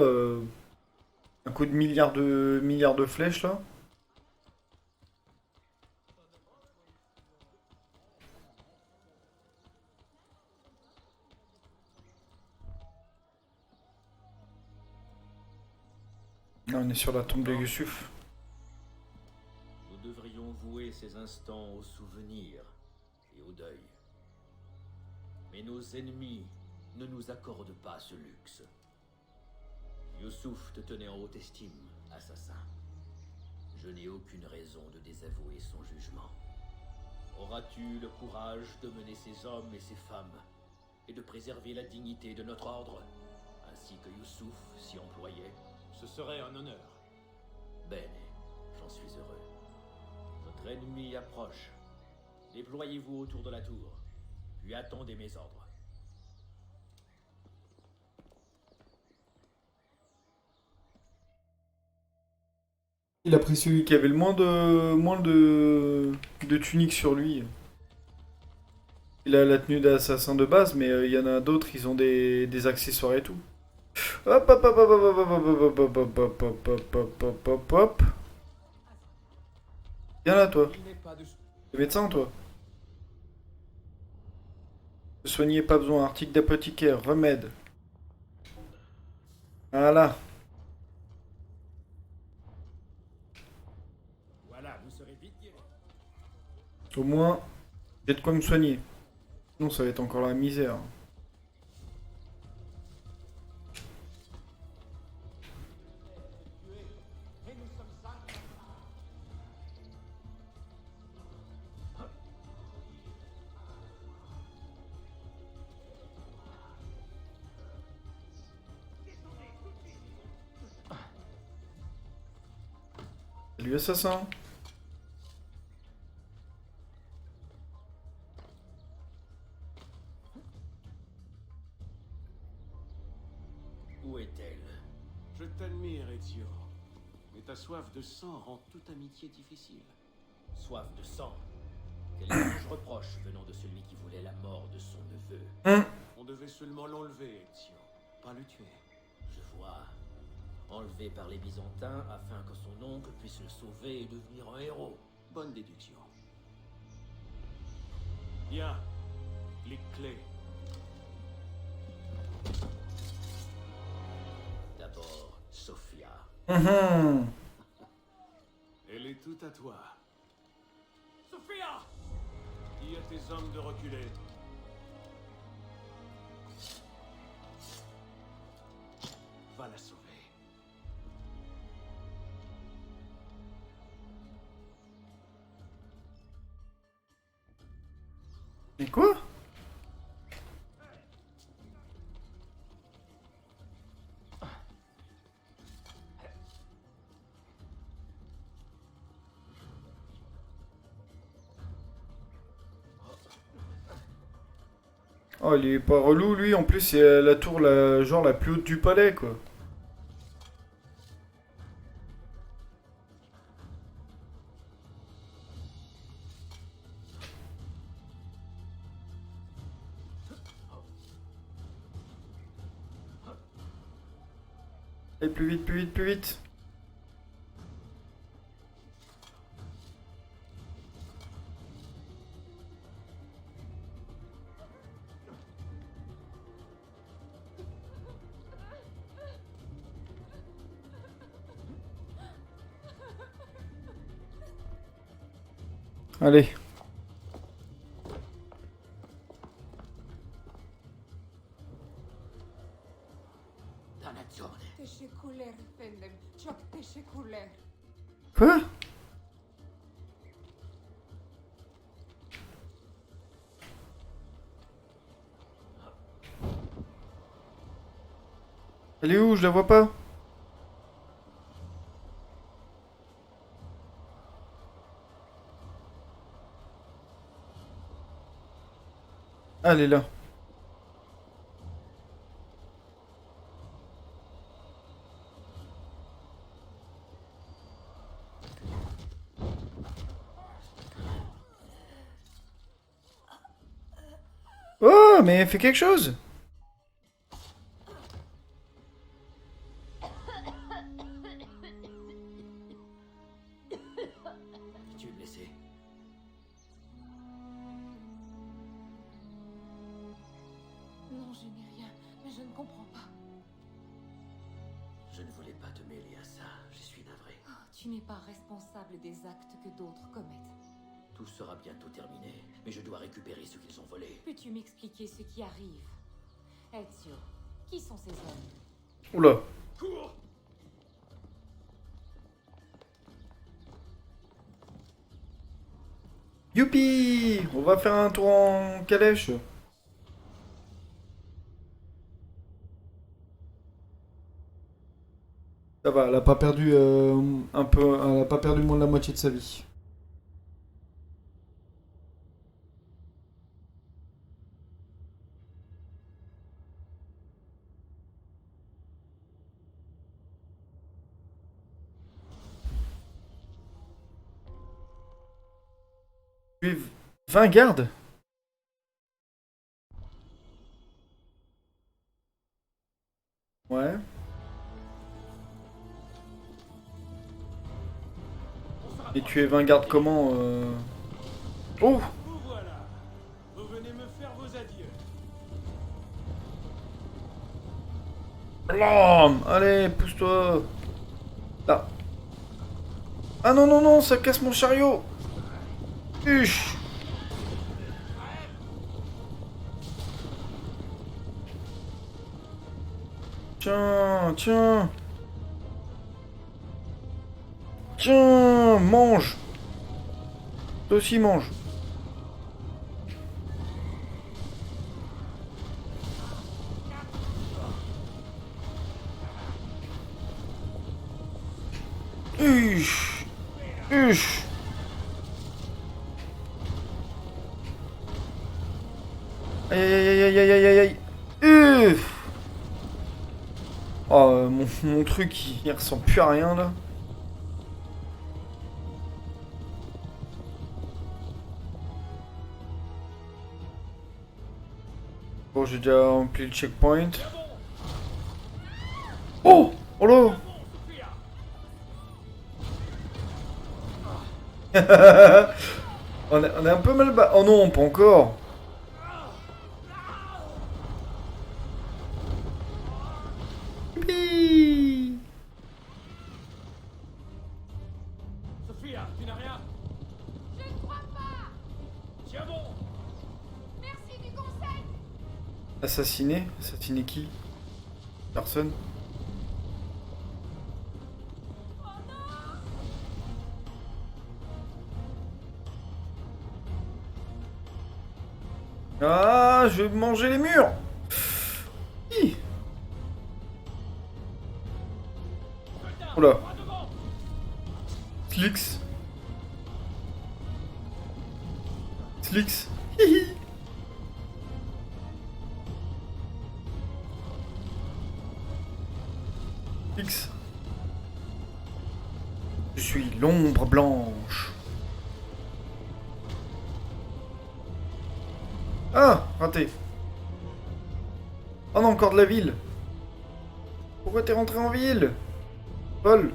un coup de milliards de flèches là. Là, on est sur la tombe de Yusuf. Nous devrions vouer ces instants au souvenir et au deuil. Mais nos ennemis ne nous accordent pas ce luxe. Youssouf te tenait en haute estime, assassin. Je n'ai aucune raison de désavouer son jugement. Auras-tu le courage de mener ces hommes et ces femmes et de préserver la dignité de notre ordre, ainsi que Youssouf s'y employait? Ce serait un honneur. Bene, j'en suis heureux. Notre ennemi approche. Déployez-vous autour de la tour, puis attendez mes ordres. Il a pris celui qui avait le moins de tunique sur lui. Il a la tenue d'assassin de base, mais il y en a d'autres, ils ont des accessoires et tout. Hop hop hop hop hop hop hop hop hop hop hop hop hop hop hop hop. Viens là toi. T'es médecin toi? Se soigner, pas besoin. Article d'apothicaire, remède. Voilà. Voilà, vous serez vite guéri. Au moins, j'ai de quoi me soigner. Sinon ça va être encore la misère. Salut assassin. Où est-elle? Je t'admire, Ezio. Mais ta soif de sang rend toute amitié difficile. Soif de sang. Quel étrange reproche venant de celui qui voulait la mort de son neveu. On devait seulement l'enlever, Ezio, pas le tuer. Je vois. Enlevé par les Byzantins afin que son oncle puisse le sauver et devenir un héros. Bonne déduction. Bien. Les clés. D'abord, Sophia. Mhm. Elle est toute à toi. Sophia! Dis à tes hommes de reculer. Va la sauver. Mais quoi? Oh, il est pas relou lui, en plus c'est la tour genre la plus haute du palais quoi. Allez, plus vite, plus vite, plus vite. Allez. Dannazione. Teşekkürler efendim. Çok teşekkürler. Elle est où? Je la vois pas. Ah, elle est là. Oh, mais fais quelque chose! Tu es blessé. Non, je n'ai rien, mais je ne comprends pas. Je ne voulais pas te mêler à ça, je suis navré. Oh, tu n'es pas responsable des actes que d'autres commettent. Tout sera bientôt terminé, mais je dois récupérer ce qu'ils ont volé. Peux-tu m'expliquer ce qui arrive? Ezio, qui sont ces hommes? Oula. Cours! Youpi! On va faire un tour en calèche. Ça va, elle a pas perdu un peu, elle a pas perdu moins de la moitié de sa vie. Puis, 20 gardes? Ouais. Et tu es 20 gardes comment Oh! Vous voilà. Vous venez me faire vos adieux. Blam! Allez, pousse-toi! Là. Ah non, non, non, ça casse mon chariot! Huch! Tiens, tiens! Tiens, mange! Toi aussi mange! Huch! Huch! Aïe aïe aïe aïe aïe aïe aïe! Oh, mon truc, il ressemble plus à rien, là. Bon, j'ai déjà rempli le checkpoint. Oh! Oh là! On est un peu mal bas. Oh non, pas encore. Youpi! Sophia, tu n'as rien? Je ne crois pas. Tiens bon! Merci du conseil. Assassiné? Assassiné qui? Personne? Ah, je vais manger les murs! Hi. Oula. Slix. Slix. Hihi. Slix. Je suis l'ombre blanche. Ah, raté. Oh non, encore de la ville. Pourquoi t'es rentré en ville? Paul.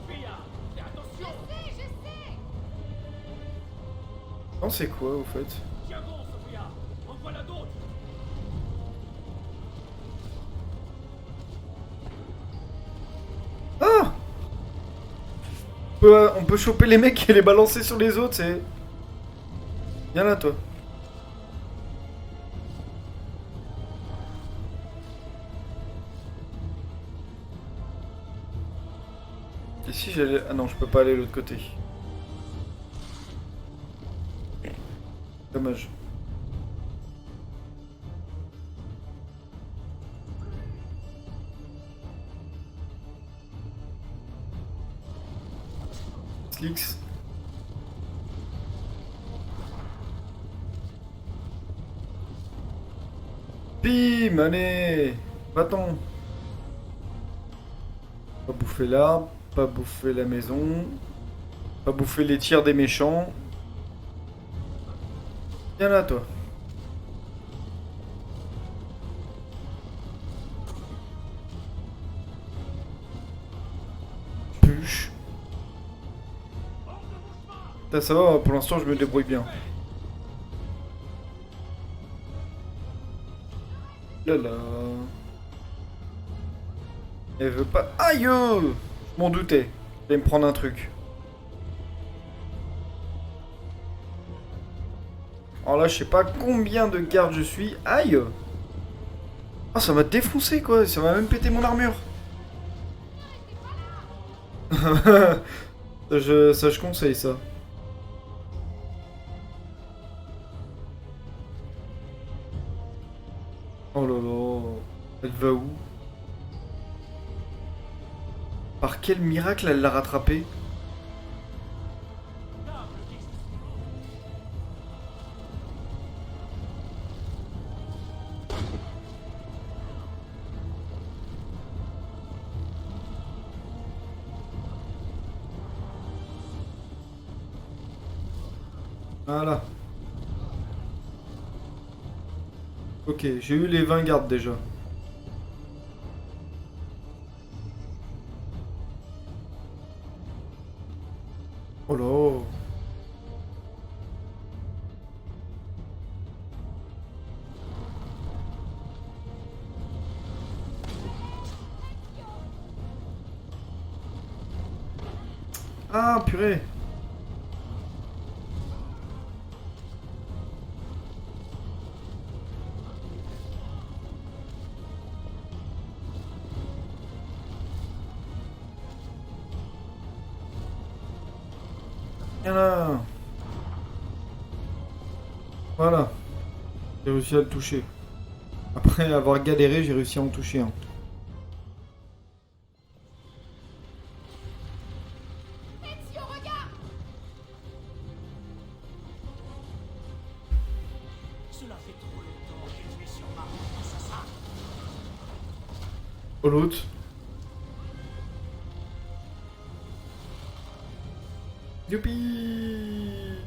Sophia, fais attention! Je sais. Non, c'est quoi au fait? Tiens bon, Sophia! En voilà d'autres! Ah! On peut choper les mecs et les balancer sur les autres, c'est... Viens là, toi. Et si j'allais... Ah non, je peux pas aller de l'autre côté. Dommage. Lix. Bim, allez, va-t'en. Pas bouffer l'arbre, pas bouffer la maison, pas bouffer les tirs des méchants. Viens là, toi. Puche. Putain, ça va, pour l'instant je me débrouille bien. Là là. Elle veut pas... Aïe! Je m'en doutais. J'allais me prendre un truc. Alors là, je sais pas combien de gardes je suis. Aïe! Ah, ça m'a défoncé quoi. Ça m'a même pété mon armure. Ça, je conseille ça. Oh là là. Elle va où? Par quel miracle elle l'a rattrapé? Voilà. Ok, j'ai eu les 20 gardes déjà. Oh là. Ah, purée. Viens là. Voilà. J'ai réussi à le toucher. Après avoir galéré, j'ai réussi à en toucher un. Ezio, regarde! Cela fait trop longtemps que tu es sur ma route, assassin. Oh l'autre. Youpi!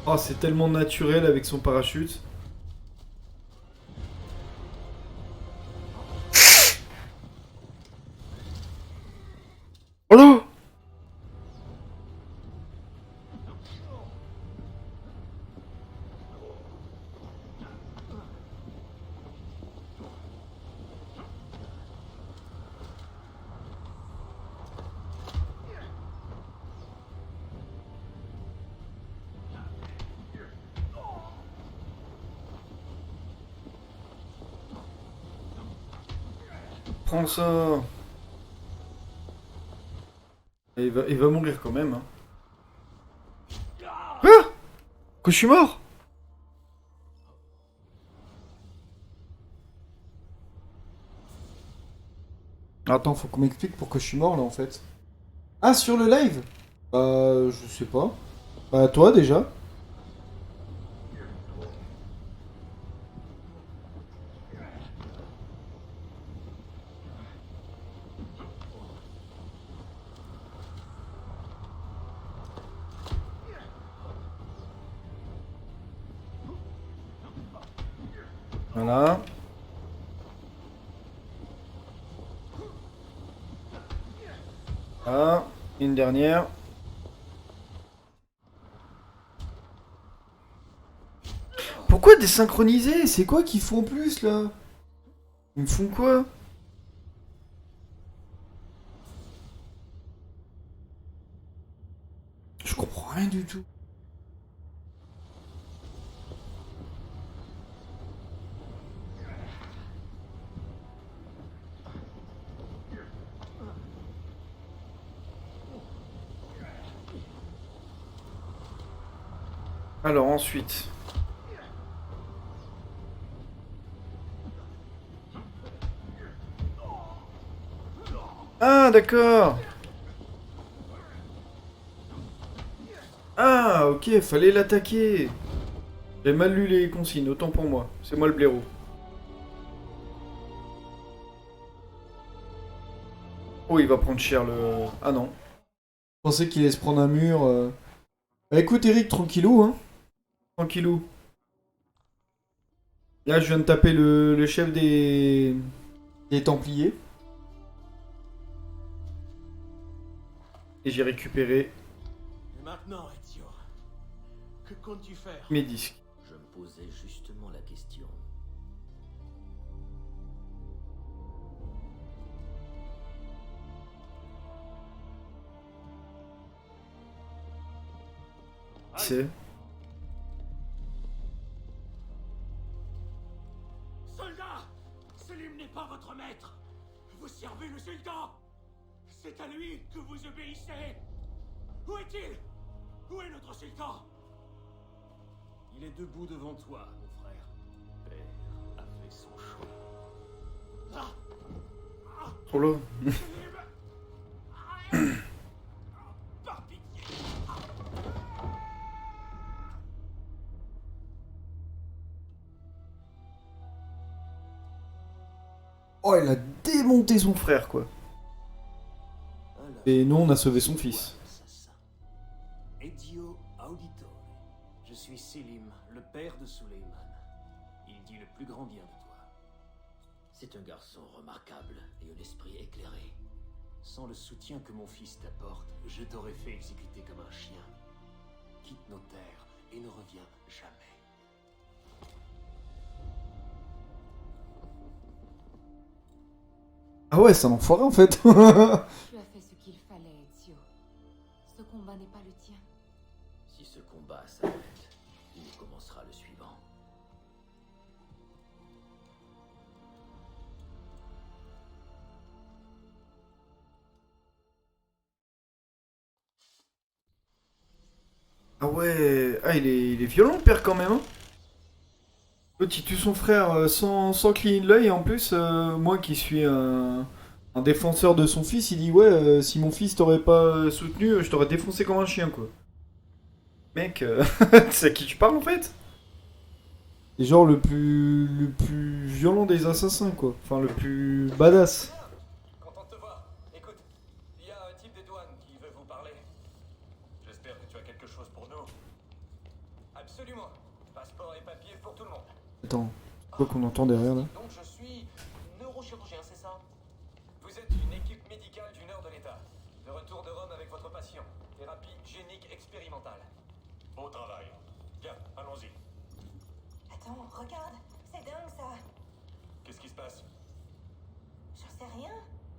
Oh, c'est tellement naturel avec son parachute. Oh là! Prends ça. Et il va mourir quand même. Hein. Quoi? Que je suis mort? Attends, faut qu'on m'explique pourquoi je suis mort là en fait. Ah, sur le live? Je sais pas. Bah, toi déjà. Voilà. Ah, une dernière. Pourquoi désynchroniser? C'est quoi qu'ils font en plus là? Ils me font quoi? Je comprends rien du tout. Alors ensuite. Ah, Ah, d'accord. Ah, ok, fallait l'attaquer. J'ai mal lu les consignes, autant pour moi. C'est moi le blaireau. Oh, il va prendre cher le... Ah non. Je pensais qu'il allait se prendre un mur. Bah écoute Eric, tranquillou, hein. Tranquillou. Là, je viens de taper le chef des Templiers. Et j'ai récupéré Et maintenant, Ezio, que comptes-tu faire? mes disques. Je me posais justement la question. C'est... Soldat! Selim n'est pas votre maître! Vous servez le sultan! C'est à lui que vous obéissez! Où est-il? Où est notre sultan? Il est debout devant toi, mon frère. Père a fait son choix. Ah! Oh là. Selim! Par pitié! Oh, il a démonté son frère, quoi. Alors, Et nous, on a sauvé son fils. assassin. Ezio Auditore. Je suis Selim, le père de Suleiman. Il dit le plus grand bien de toi. C'est un garçon remarquable et un esprit éclairé. Sans le soutien que mon fils t'apporte, je t'aurais fait exécuter comme un chien. Quitte nos terres et ne reviens jamais. Ah ouais, c'est un enfoiré, en fait. Tu as fait ce qu'il fallait, Ezio. Ce combat n'est pas le tien. Si ce combat s'arrête, il commencera le suivant. Ah ouais. Ah, il est violent, le père, quand même, hein. L'autre, il tue son frère sans cligner de l'œil. Et en plus, moi qui suis un défenseur de son fils, il dit ouais, si mon fils t'aurait pas soutenu, je t'aurais défoncé comme un chien, quoi. Mec, c'est à qui tu parles, en fait? C'est genre le plus violent des assassins, quoi. Enfin, le plus badass. Content de te voir. Écoute, il y a un type des douanes qui veut vous parler. J'espère que tu as quelque chose pour nous. Absolument. Passeport et papier pour tout le monde. Attends, c'est quoi qu'on entend derrière, là? Donc je suis neurochirurgien, c'est ça? Vous êtes une équipe médicale du nord de l'État. De retour de Rome avec votre patient. Thérapie génique expérimentale. Beau travail. Bien, allons-y. Attends, regarde, c'est dingue ça. Qu'est-ce qui se passe? J'en sais rien.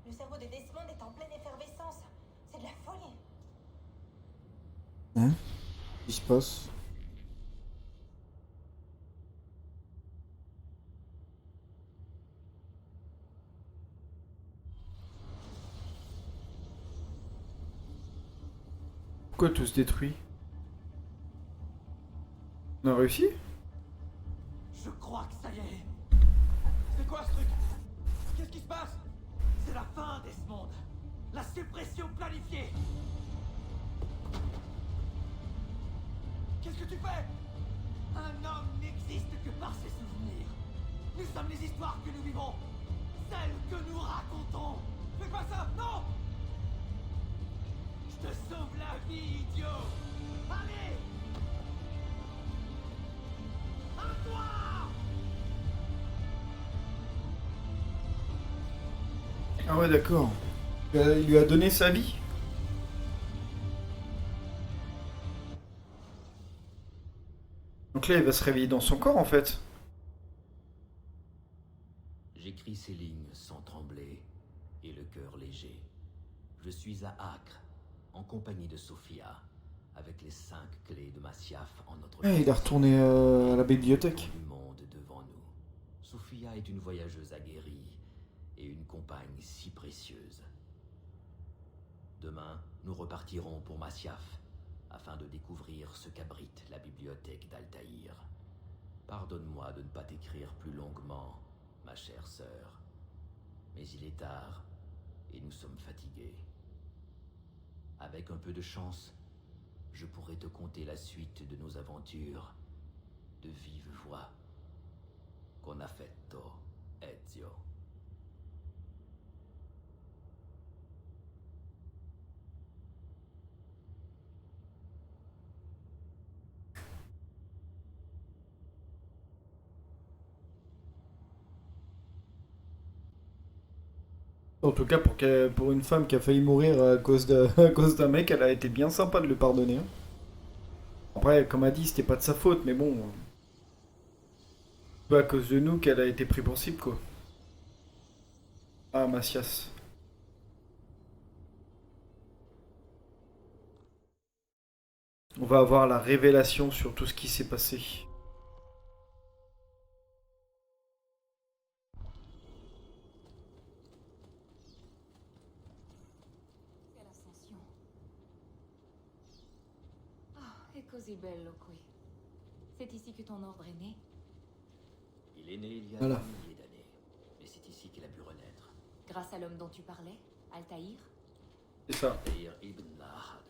Le cerveau de Desmond est en pleine effervescence. C'est de la folie. Hein? Qu'est-ce qui se passe? Pourquoi tout se détruit? On a réussi? Je crois que ça y est. C'est quoi ce truc? Qu'est-ce qui se passe? C'est la fin, Desmond. La suppression planifiée. Qu'est-ce que tu fais? Un homme n'existe que par ses souvenirs. Nous sommes les histoires que nous vivons. Celles que nous racontons. Fais pas ça, non! Je te sauve la vie, idiot! Allez! À toi! Ah ouais, d'accord. Il lui a donné sa vie. Donc là, il va se réveiller dans son corps, en fait. J'écris ces lignes sans trembler et le cœur léger. Je suis à Acre, en compagnie de Sophia, avec les 5 clés de Masyaf en notre Ouais, il est retourné à la bibliothèque. du monde devant nous. Sophia est une voyageuse aguerrie et une compagne si précieuse. Demain, nous repartirons pour Masyaf, afin de découvrir ce qu'abrite la bibliothèque d'Altaïr. Pardonne-moi de ne pas t'écrire plus longuement, ma chère sœur. Mais il est tard, et nous sommes fatigués. Avec un peu de chance, je pourrais te conter la suite de nos aventures de vive voix. Qu'on a fatto, Ezio. En tout cas, pour une femme qui a failli mourir à cause à cause d'un mec, elle a été bien sympa de le pardonner, hein. Après, comme a dit, c'était pas de sa faute, mais bon. C'est pas à cause de nous qu'elle a été prise pour cible, quoi. Ah, Macias. On va avoir la révélation sur tout ce qui s'est passé. Quelle ascension. Ah, è così bello qui. C'est ici que ton ordre est né? Il est né il y a Voilà. des milliers d'années, mais c'est ici qu'il a pu renaître. Grâce à l'homme dont tu parlais, Altaïr? C'est ça. Altaïr ibn Lahad.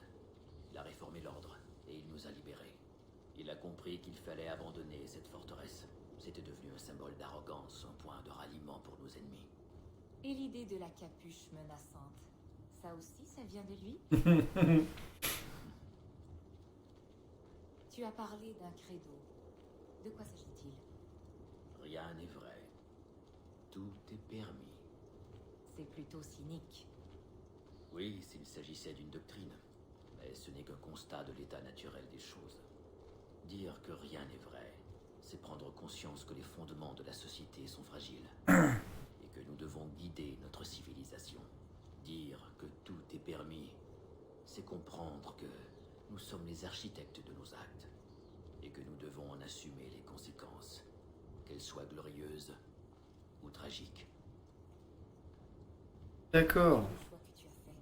Il a réformé l'ordre et il nous a libérés. Il a compris qu'il fallait abandonner cette forteresse. C'était devenu un symbole d'arrogance, un point de ralliement pour nos ennemis. Et l'idée de la capuche menaçante, ça aussi, ça vient de lui? Tu as parlé d'un credo. De quoi s'agit-il? Rien n'est vrai. Tout est permis. C'est plutôt cynique. Oui, s'il s'agissait d'une doctrine. Mais ce n'est qu'un constat de l'état naturel des choses. Dire que rien n'est vrai, c'est prendre conscience que les fondements de la société sont fragiles. Et que nous devons guider notre civilisation. Dire que tout est permis, c'est comprendre que nous sommes les architectes de nos actes. Et que nous devons en assumer les conséquences. Qu'elles soient glorieuses ou tragiques. D'accord. Le choix que tu as fait.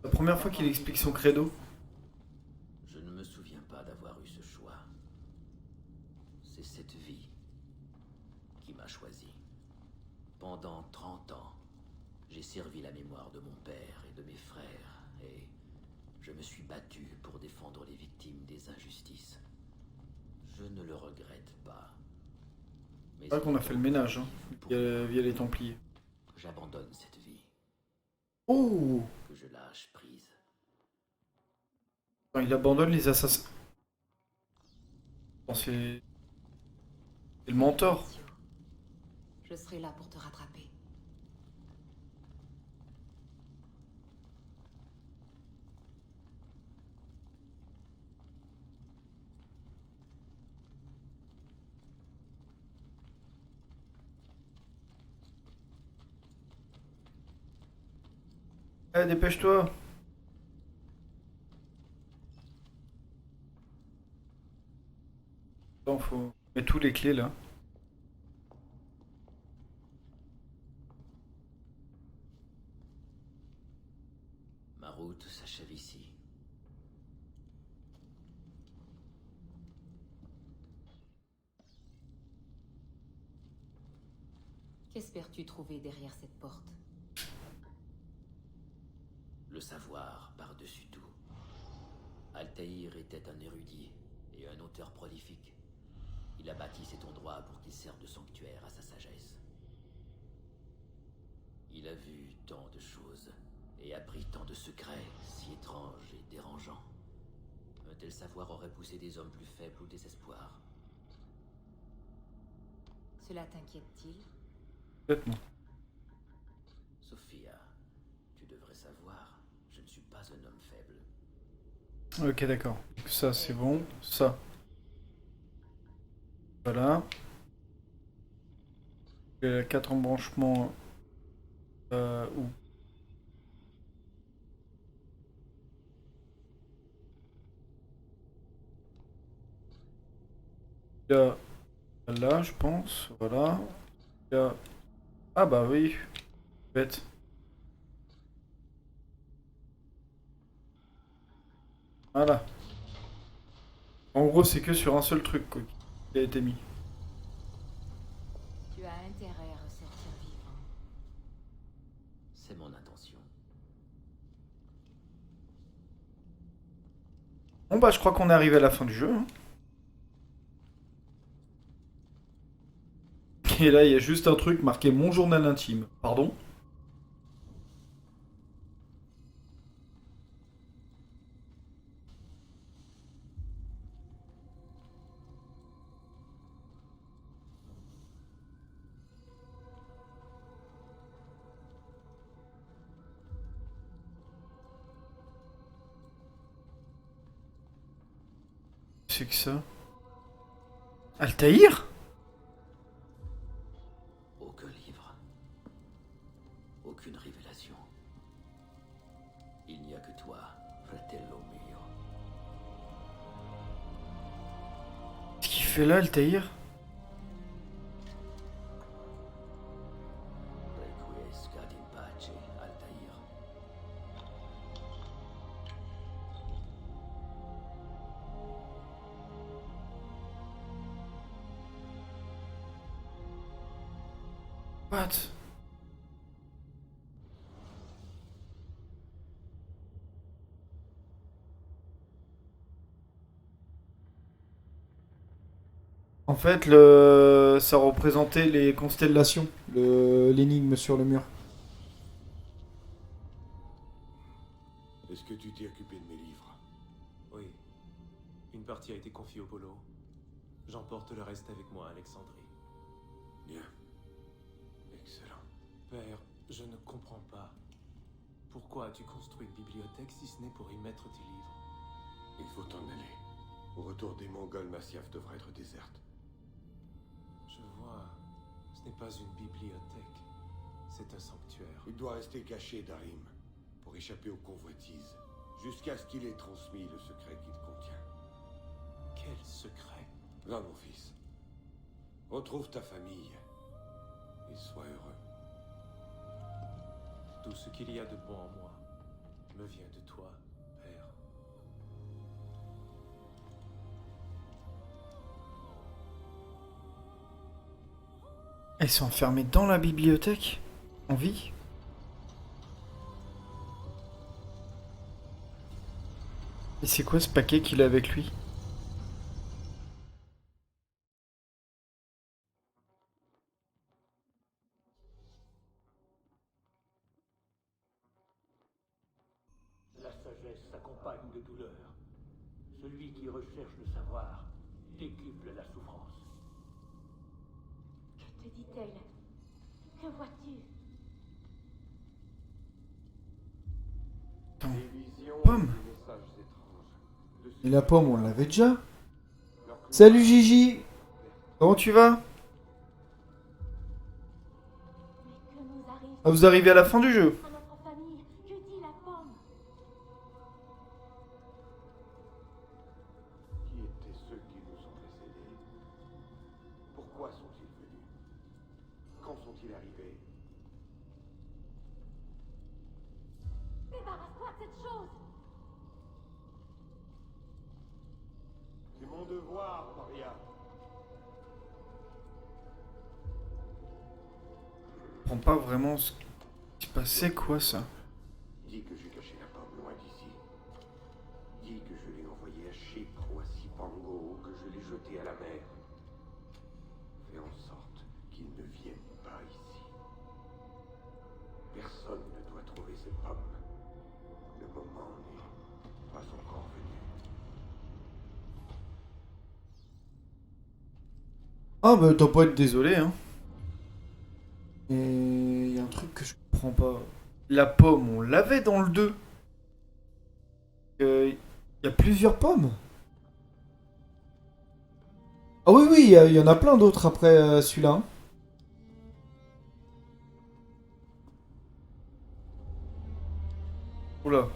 La première fois qu'il explique son credo. Je ne me souviens pas d'avoir eu ce choix. C'est cette vie qui m'a choisi. Pendant 30 ans, j'ai servi la mémoire de mon père et de mes frères, et je me suis battu pour défendre les victimes des injustices. Je ne le regrette pas. Mais C'est vrai qu'on a fait le ménage, hein, pour via les Templiers. j'abandonne cette vie, Oh! que je lâche prise. Enfin, il abandonne les assassins. Bon, c'est le mentor. Je serai là pour te rattraper. Eh, dépêche-toi! Attends, faut mettre tous les clés là. Ma route s'achève ici. Qu'espères-tu trouver derrière cette porte? Le savoir par-dessus tout. Altaïr était un érudit et un auteur prolifique. Il a bâti cet endroit pour qu'il serve de sanctuaire à sa sagesse. Il a vu tant de choses et appris tant de secrets si étranges et dérangeants. Un tel savoir aurait poussé des hommes plus faibles au désespoir. Cela t'inquiète-t-il? Complètement. Sophia, tu devrais savoir, je ne suis pas un homme faible. Ok, d'accord. Ça, c'est bon. Ça. Voilà. Il y a 4 embranchements. Où? Il y a là, je pense. Voilà. Il y a... Ah bah oui. Bête. Voilà. En gros, c'est que sur un seul truc quoi, qui a été mis. Tu as intérêt à ressortir vivant. C'est mon intention. Bon bah je crois qu'on est arrivé à la fin du jeu. Hein. Et là il y a juste un truc marqué mon journal intime. Pardon? C'est que ça? Altaïr? Aucun livre. Aucune révélation. Il n'y a que toi, fratello mio. Qu'est-ce qu'il fait là, Altaïr? Requiescat in pace, Altaïr. What? En fait, ça représentait les constellations, l'énigme sur le mur. Est-ce que tu t'es occupé de mes livres? Oui. Une partie a été confiée au Polo. J'emporte le reste avec moi à Alexandrie. Bien. Excellent. Père, je ne comprends pas. Pourquoi as-tu construit une bibliothèque si ce n'est pour y mettre tes livres? Il faut t'en aller. Au retour des Mongols, Masyaf devrait être déserte. Je vois. Ce n'est pas une bibliothèque. C'est un sanctuaire. Il doit rester caché, Darim, pour échapper aux convoitises, jusqu'à ce qu'il ait transmis le secret qu'il contient. Quel secret? Va, mon fils. Retrouve ta famille et sois heureux. Tout ce qu'il y a de bon en moi me vient de toi, Père. Ils sont enfermés dans la bibliothèque? En vie? Et c'est quoi ce paquet qu'il a avec lui? La sagesse s'accompagne de douleur. Celui qui recherche le savoir décuple la souffrance. Que te dit-elle? Que vois-tu? Pomme. Et la pomme, on l'avait déjà. Salut Gigi. Comment tu vas? Mais que nous arrive Ah, vous arrivez à la fin du jeu. à notre famille? Que dit la pomme? Qui étaient ceux qui nous ont précédés? Pourquoi sont-ils venus? Quand sont-ils arrivés? Débarrasse-toi de cette chose! C'est mon devoir, Maria. Je comprends pas vraiment ce qui se passait, quoi, ça. Dis que j'ai caché la pomme loin d'ici. Dis que je l'ai envoyée à Chypre ou à Cipango, que je l'ai jetée à la mer. Fais en sorte qu'il ne vienne pas ici. Personne ne doit trouver ces pommes. Le moment n'est pas encore venu. Ah bah t'as pas à être désolé, hein. Et il y a un truc que je comprends pas. La pomme, on l'avait dans le 2. Il y a plusieurs pommes. Ah oui, oui, il y en a plein d'autres après celui-là. Hein. Oula.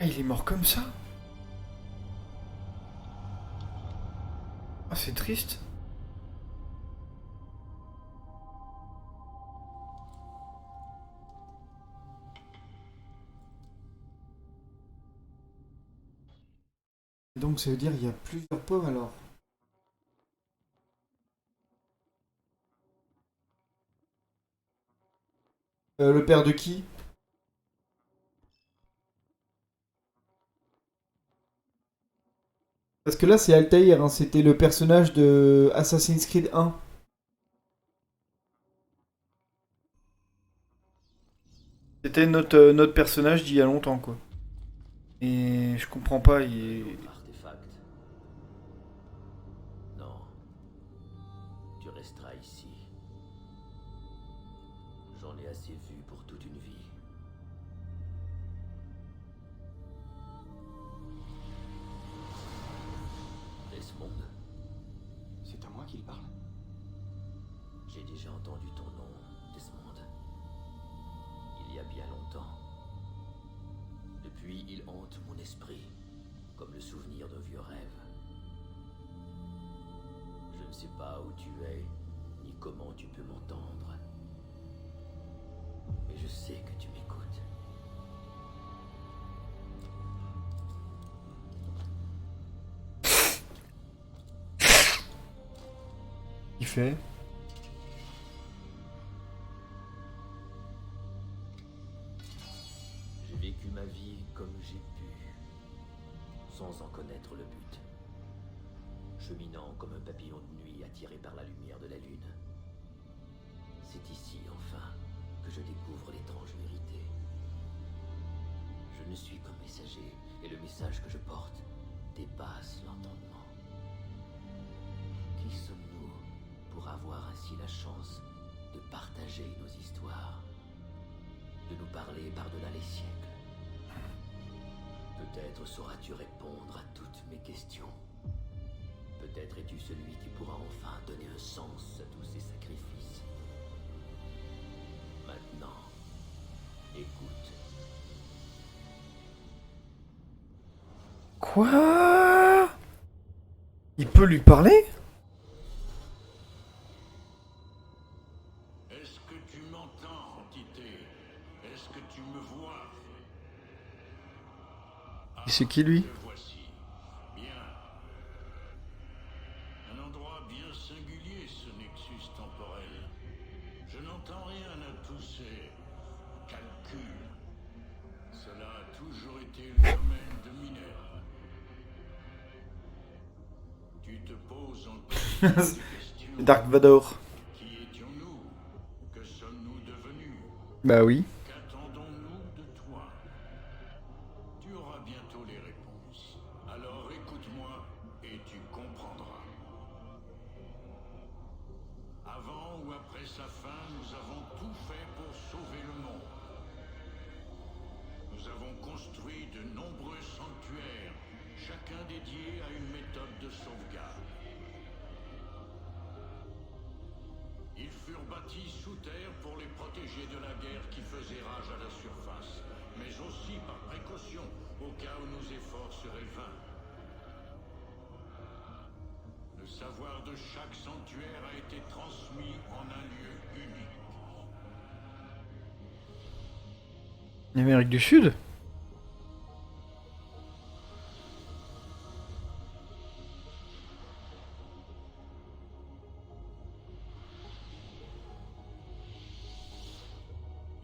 Ah, il est mort comme ça? c'est triste. Donc ça veut dire qu'il y a plusieurs pommes alors. Le père de qui? Parce que là c'est Altaïr, hein, c'était le personnage de Assassin's Creed 1. C'était notre personnage d'il y a longtemps quoi. Et je comprends pas, Artefact. Non. Tu resteras ici. J'en ai assez vu pour toute une vie. Desmond, C'est à moi qu'il parle. j'ai déjà entendu ton nom, Desmond. Il y a bien longtemps. Depuis, il hante mon esprit, comme le souvenir d'un vieux rêve. Je ne sais pas où tu es, ni comment tu peux m'entendre. Mais je sais que tu m'écoutes. Il fait. J'ai vécu ma vie comme j'ai pu, sans en connaître le but. Cheminant comme un papillon de nuit attiré par la lumière de la lune. C'est ici, enfin, que je découvre l'étrange vérité. Je ne suis qu'un messager, et le message que je porte dépasse l'entendement. Qui sommes-nous pour avoir ainsi la chance de partager nos histoires, de nous parler par-delà les siècles? Peut-être sauras-tu répondre à toutes mes questions. Peut-être es-tu celui qui pourra enfin donner un sens à tous ces sacrifices. Maintenant, écoute. Quoi? Il peut lui parler? Est-ce que tu m'entends, entité? Est-ce que tu me vois? Et c'est qui lui? Te voici. Bien. Un endroit bien singulier, ce nexus temporel. Je n'entends rien à tous ces calculs. Cela a toujours été le domaine de Minerve. Tu te poses encore des questions. Dark Vador. Qui étions-nous? Que sommes-nous devenus? Bah oui. Qu'attendons-nous de toi? Tu auras bientôt les réponses. Alors écoute-moi et tu comprendras. Avant ou après sa fin, nous avons tout fait pour sauver le monde. Nous avons construit de nombreux sanctuaires, chacun dédié à une méthode de sauvegarde. Ils furent bâtis sous terre pour les protéger de la guerre qui faisait rage à la surface, mais aussi par précaution, au cas où nos efforts seraient vains. Le savoir de chaque sanctuaire a été transmis en un lieu unique. L'Amérique du Sud?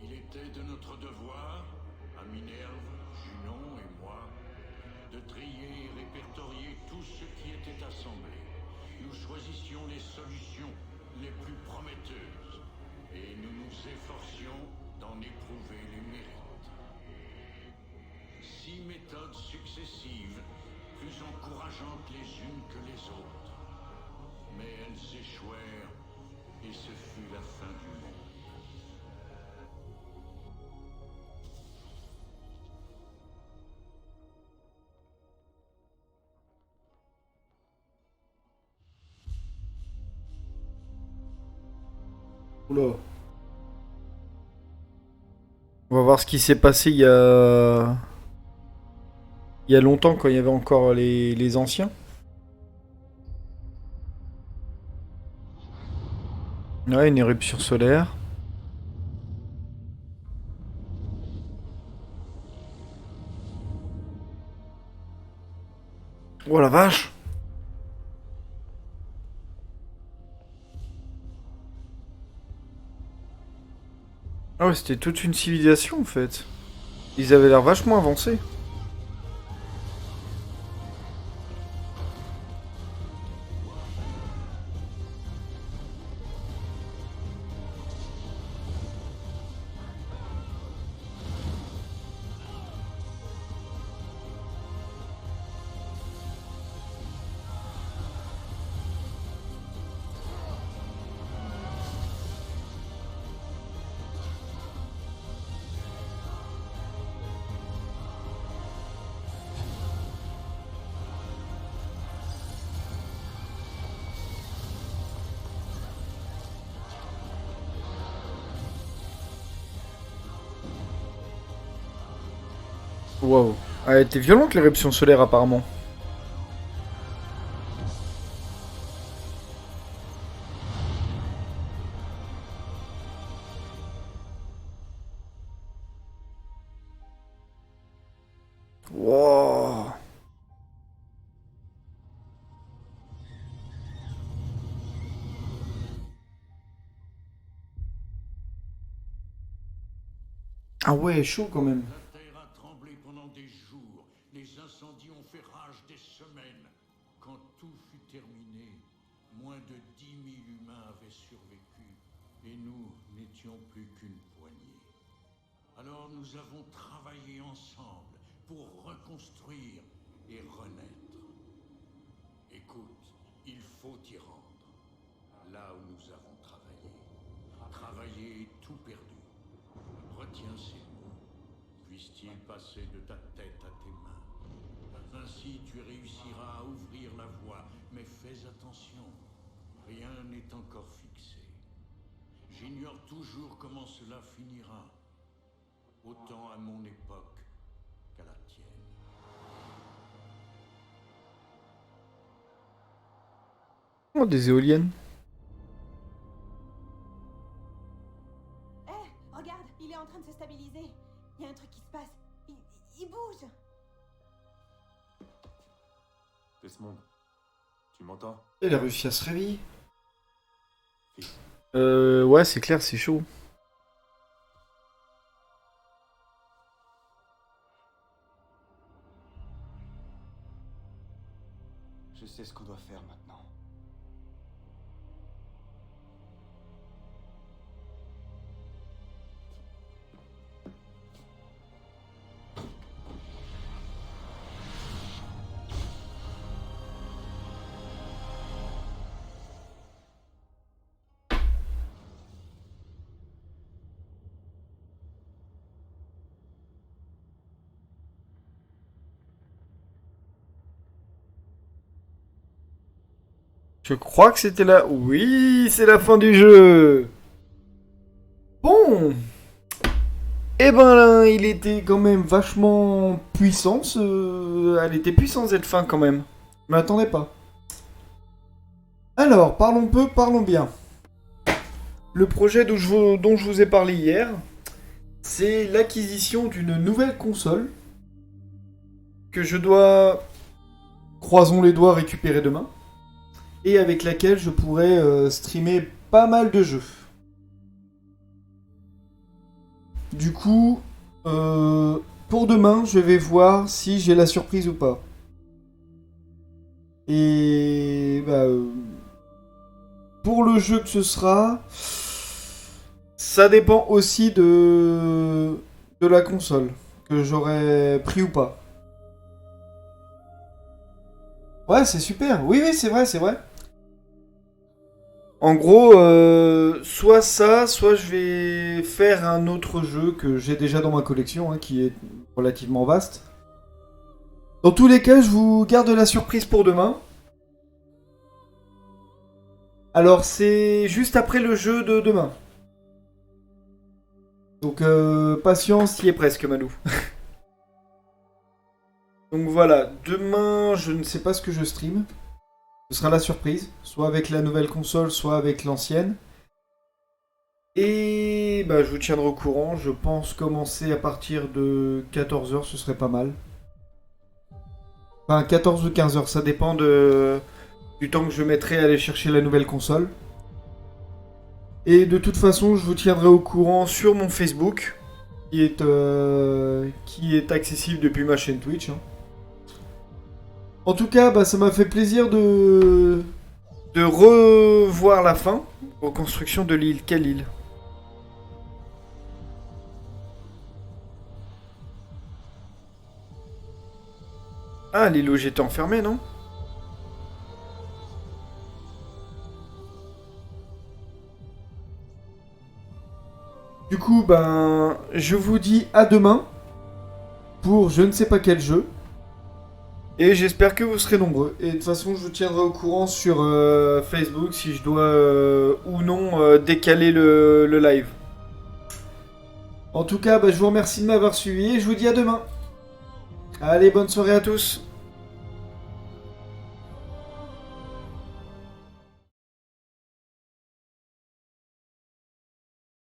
Il était de notre devoir, à Minerve, Junon et moi, de trier et répertorier tout ce qui était assemblé. Nous choisissions les solutions les plus prometteuses et nous nous efforcions d'en éprouver les mérites. 6 méthodes successives, plus encourageantes les unes que les autres. Mais elles échouèrent et ce fut la fin du monde. Oula. On va voir ce qui s'est passé il y a longtemps quand il y avait encore les anciens. Ouais, une éruption solaire. Oh la vache! Ah ouais, c'était toute une civilisation en fait. Ils avaient l'air vachement avancés. Wow. Elle était violente l'éruption solaire apparemment. Wow. Ah ouais, chaud quand même. La terre a tremblé pendant des jours. Les incendies ont fait rage des semaines. Quand tout fut terminé, moins de 10 000 humains avaient survécu. Et nous n'étions plus qu'une poignée. Alors nous avons travaillé ensemble pour reconstruire et renaître. Écoute, il faut y rendre. Là où nous avons travaillé. Travaillé et tout perdu. Retiens ces mots. Puisse-t-il passer de ta tête à tes mains. Ainsi tu réussiras à ouvrir la voie. Mais fais attention. Rien n'est encore fixé. J'ignore toujours comment cela finira. Autant à mon époque qu'à la tienne. Oh, des éoliennes. Hé, regarde, il est en train de se stabiliser. Il y a un truc qui se passe. Il bouge. Desmond, tu m'entends? Elle a réussi à se réveiller. Ouais, c'est clair, c'est chaud. Je sais ce qu'on doit faire maintenant. Je crois que c'était là. Oui, c'est la fin du jeu. Bon. Eh ben là, il était quand même vachement puissant. Elle était puissante cette fin quand même. Je m'attendais pas. Alors, parlons peu, parlons bien. Le projet dont je vous ai parlé hier, c'est l'acquisition d'une nouvelle console que je dois, croisons les doigts, récupérer demain. Et avec laquelle je pourrais streamer pas mal de jeux. Du coup, pour demain, je vais voir si j'ai la surprise ou pas. Et pour le jeu que ce sera, ça dépend aussi de la console que j'aurais pris ou pas. Ouais, c'est super. Oui, c'est vrai, c'est vrai. En gros, soit ça, soit je vais faire un autre jeu que j'ai déjà dans ma collection, hein, qui est relativement vaste. Dans tous les cas, je vous garde la surprise pour demain. Alors, c'est juste après le jeu de demain. Donc, patience, y est presque, Malou. Donc voilà, demain, je ne sais pas ce que je stream. Ce sera la surprise, soit avec la nouvelle console, soit avec l'ancienne. Et bah, je vous tiendrai au courant. Je pense commencer à partir de 14h, ce serait pas mal. Enfin, 14 ou 15h, ça dépend du temps que je mettrai à aller chercher la nouvelle console. Et de toute façon, je vous tiendrai au courant sur mon Facebook, qui est accessible depuis ma chaîne Twitch. Hein. En tout cas, bah, ça m'a fait plaisir de revoir la fin. Reconstruction de l'île. Quelle île? Ah, l'île où j'étais enfermé, non? Du coup, ben, je vous dis à demain pour je ne sais pas quel jeu. Et j'espère que vous serez nombreux. Et de toute façon, je vous tiendrai au courant sur Facebook si je dois ou non décaler le live. En tout cas, ben, je vous remercie de m'avoir suivi et je vous dis à demain. Allez, bonne soirée à tous.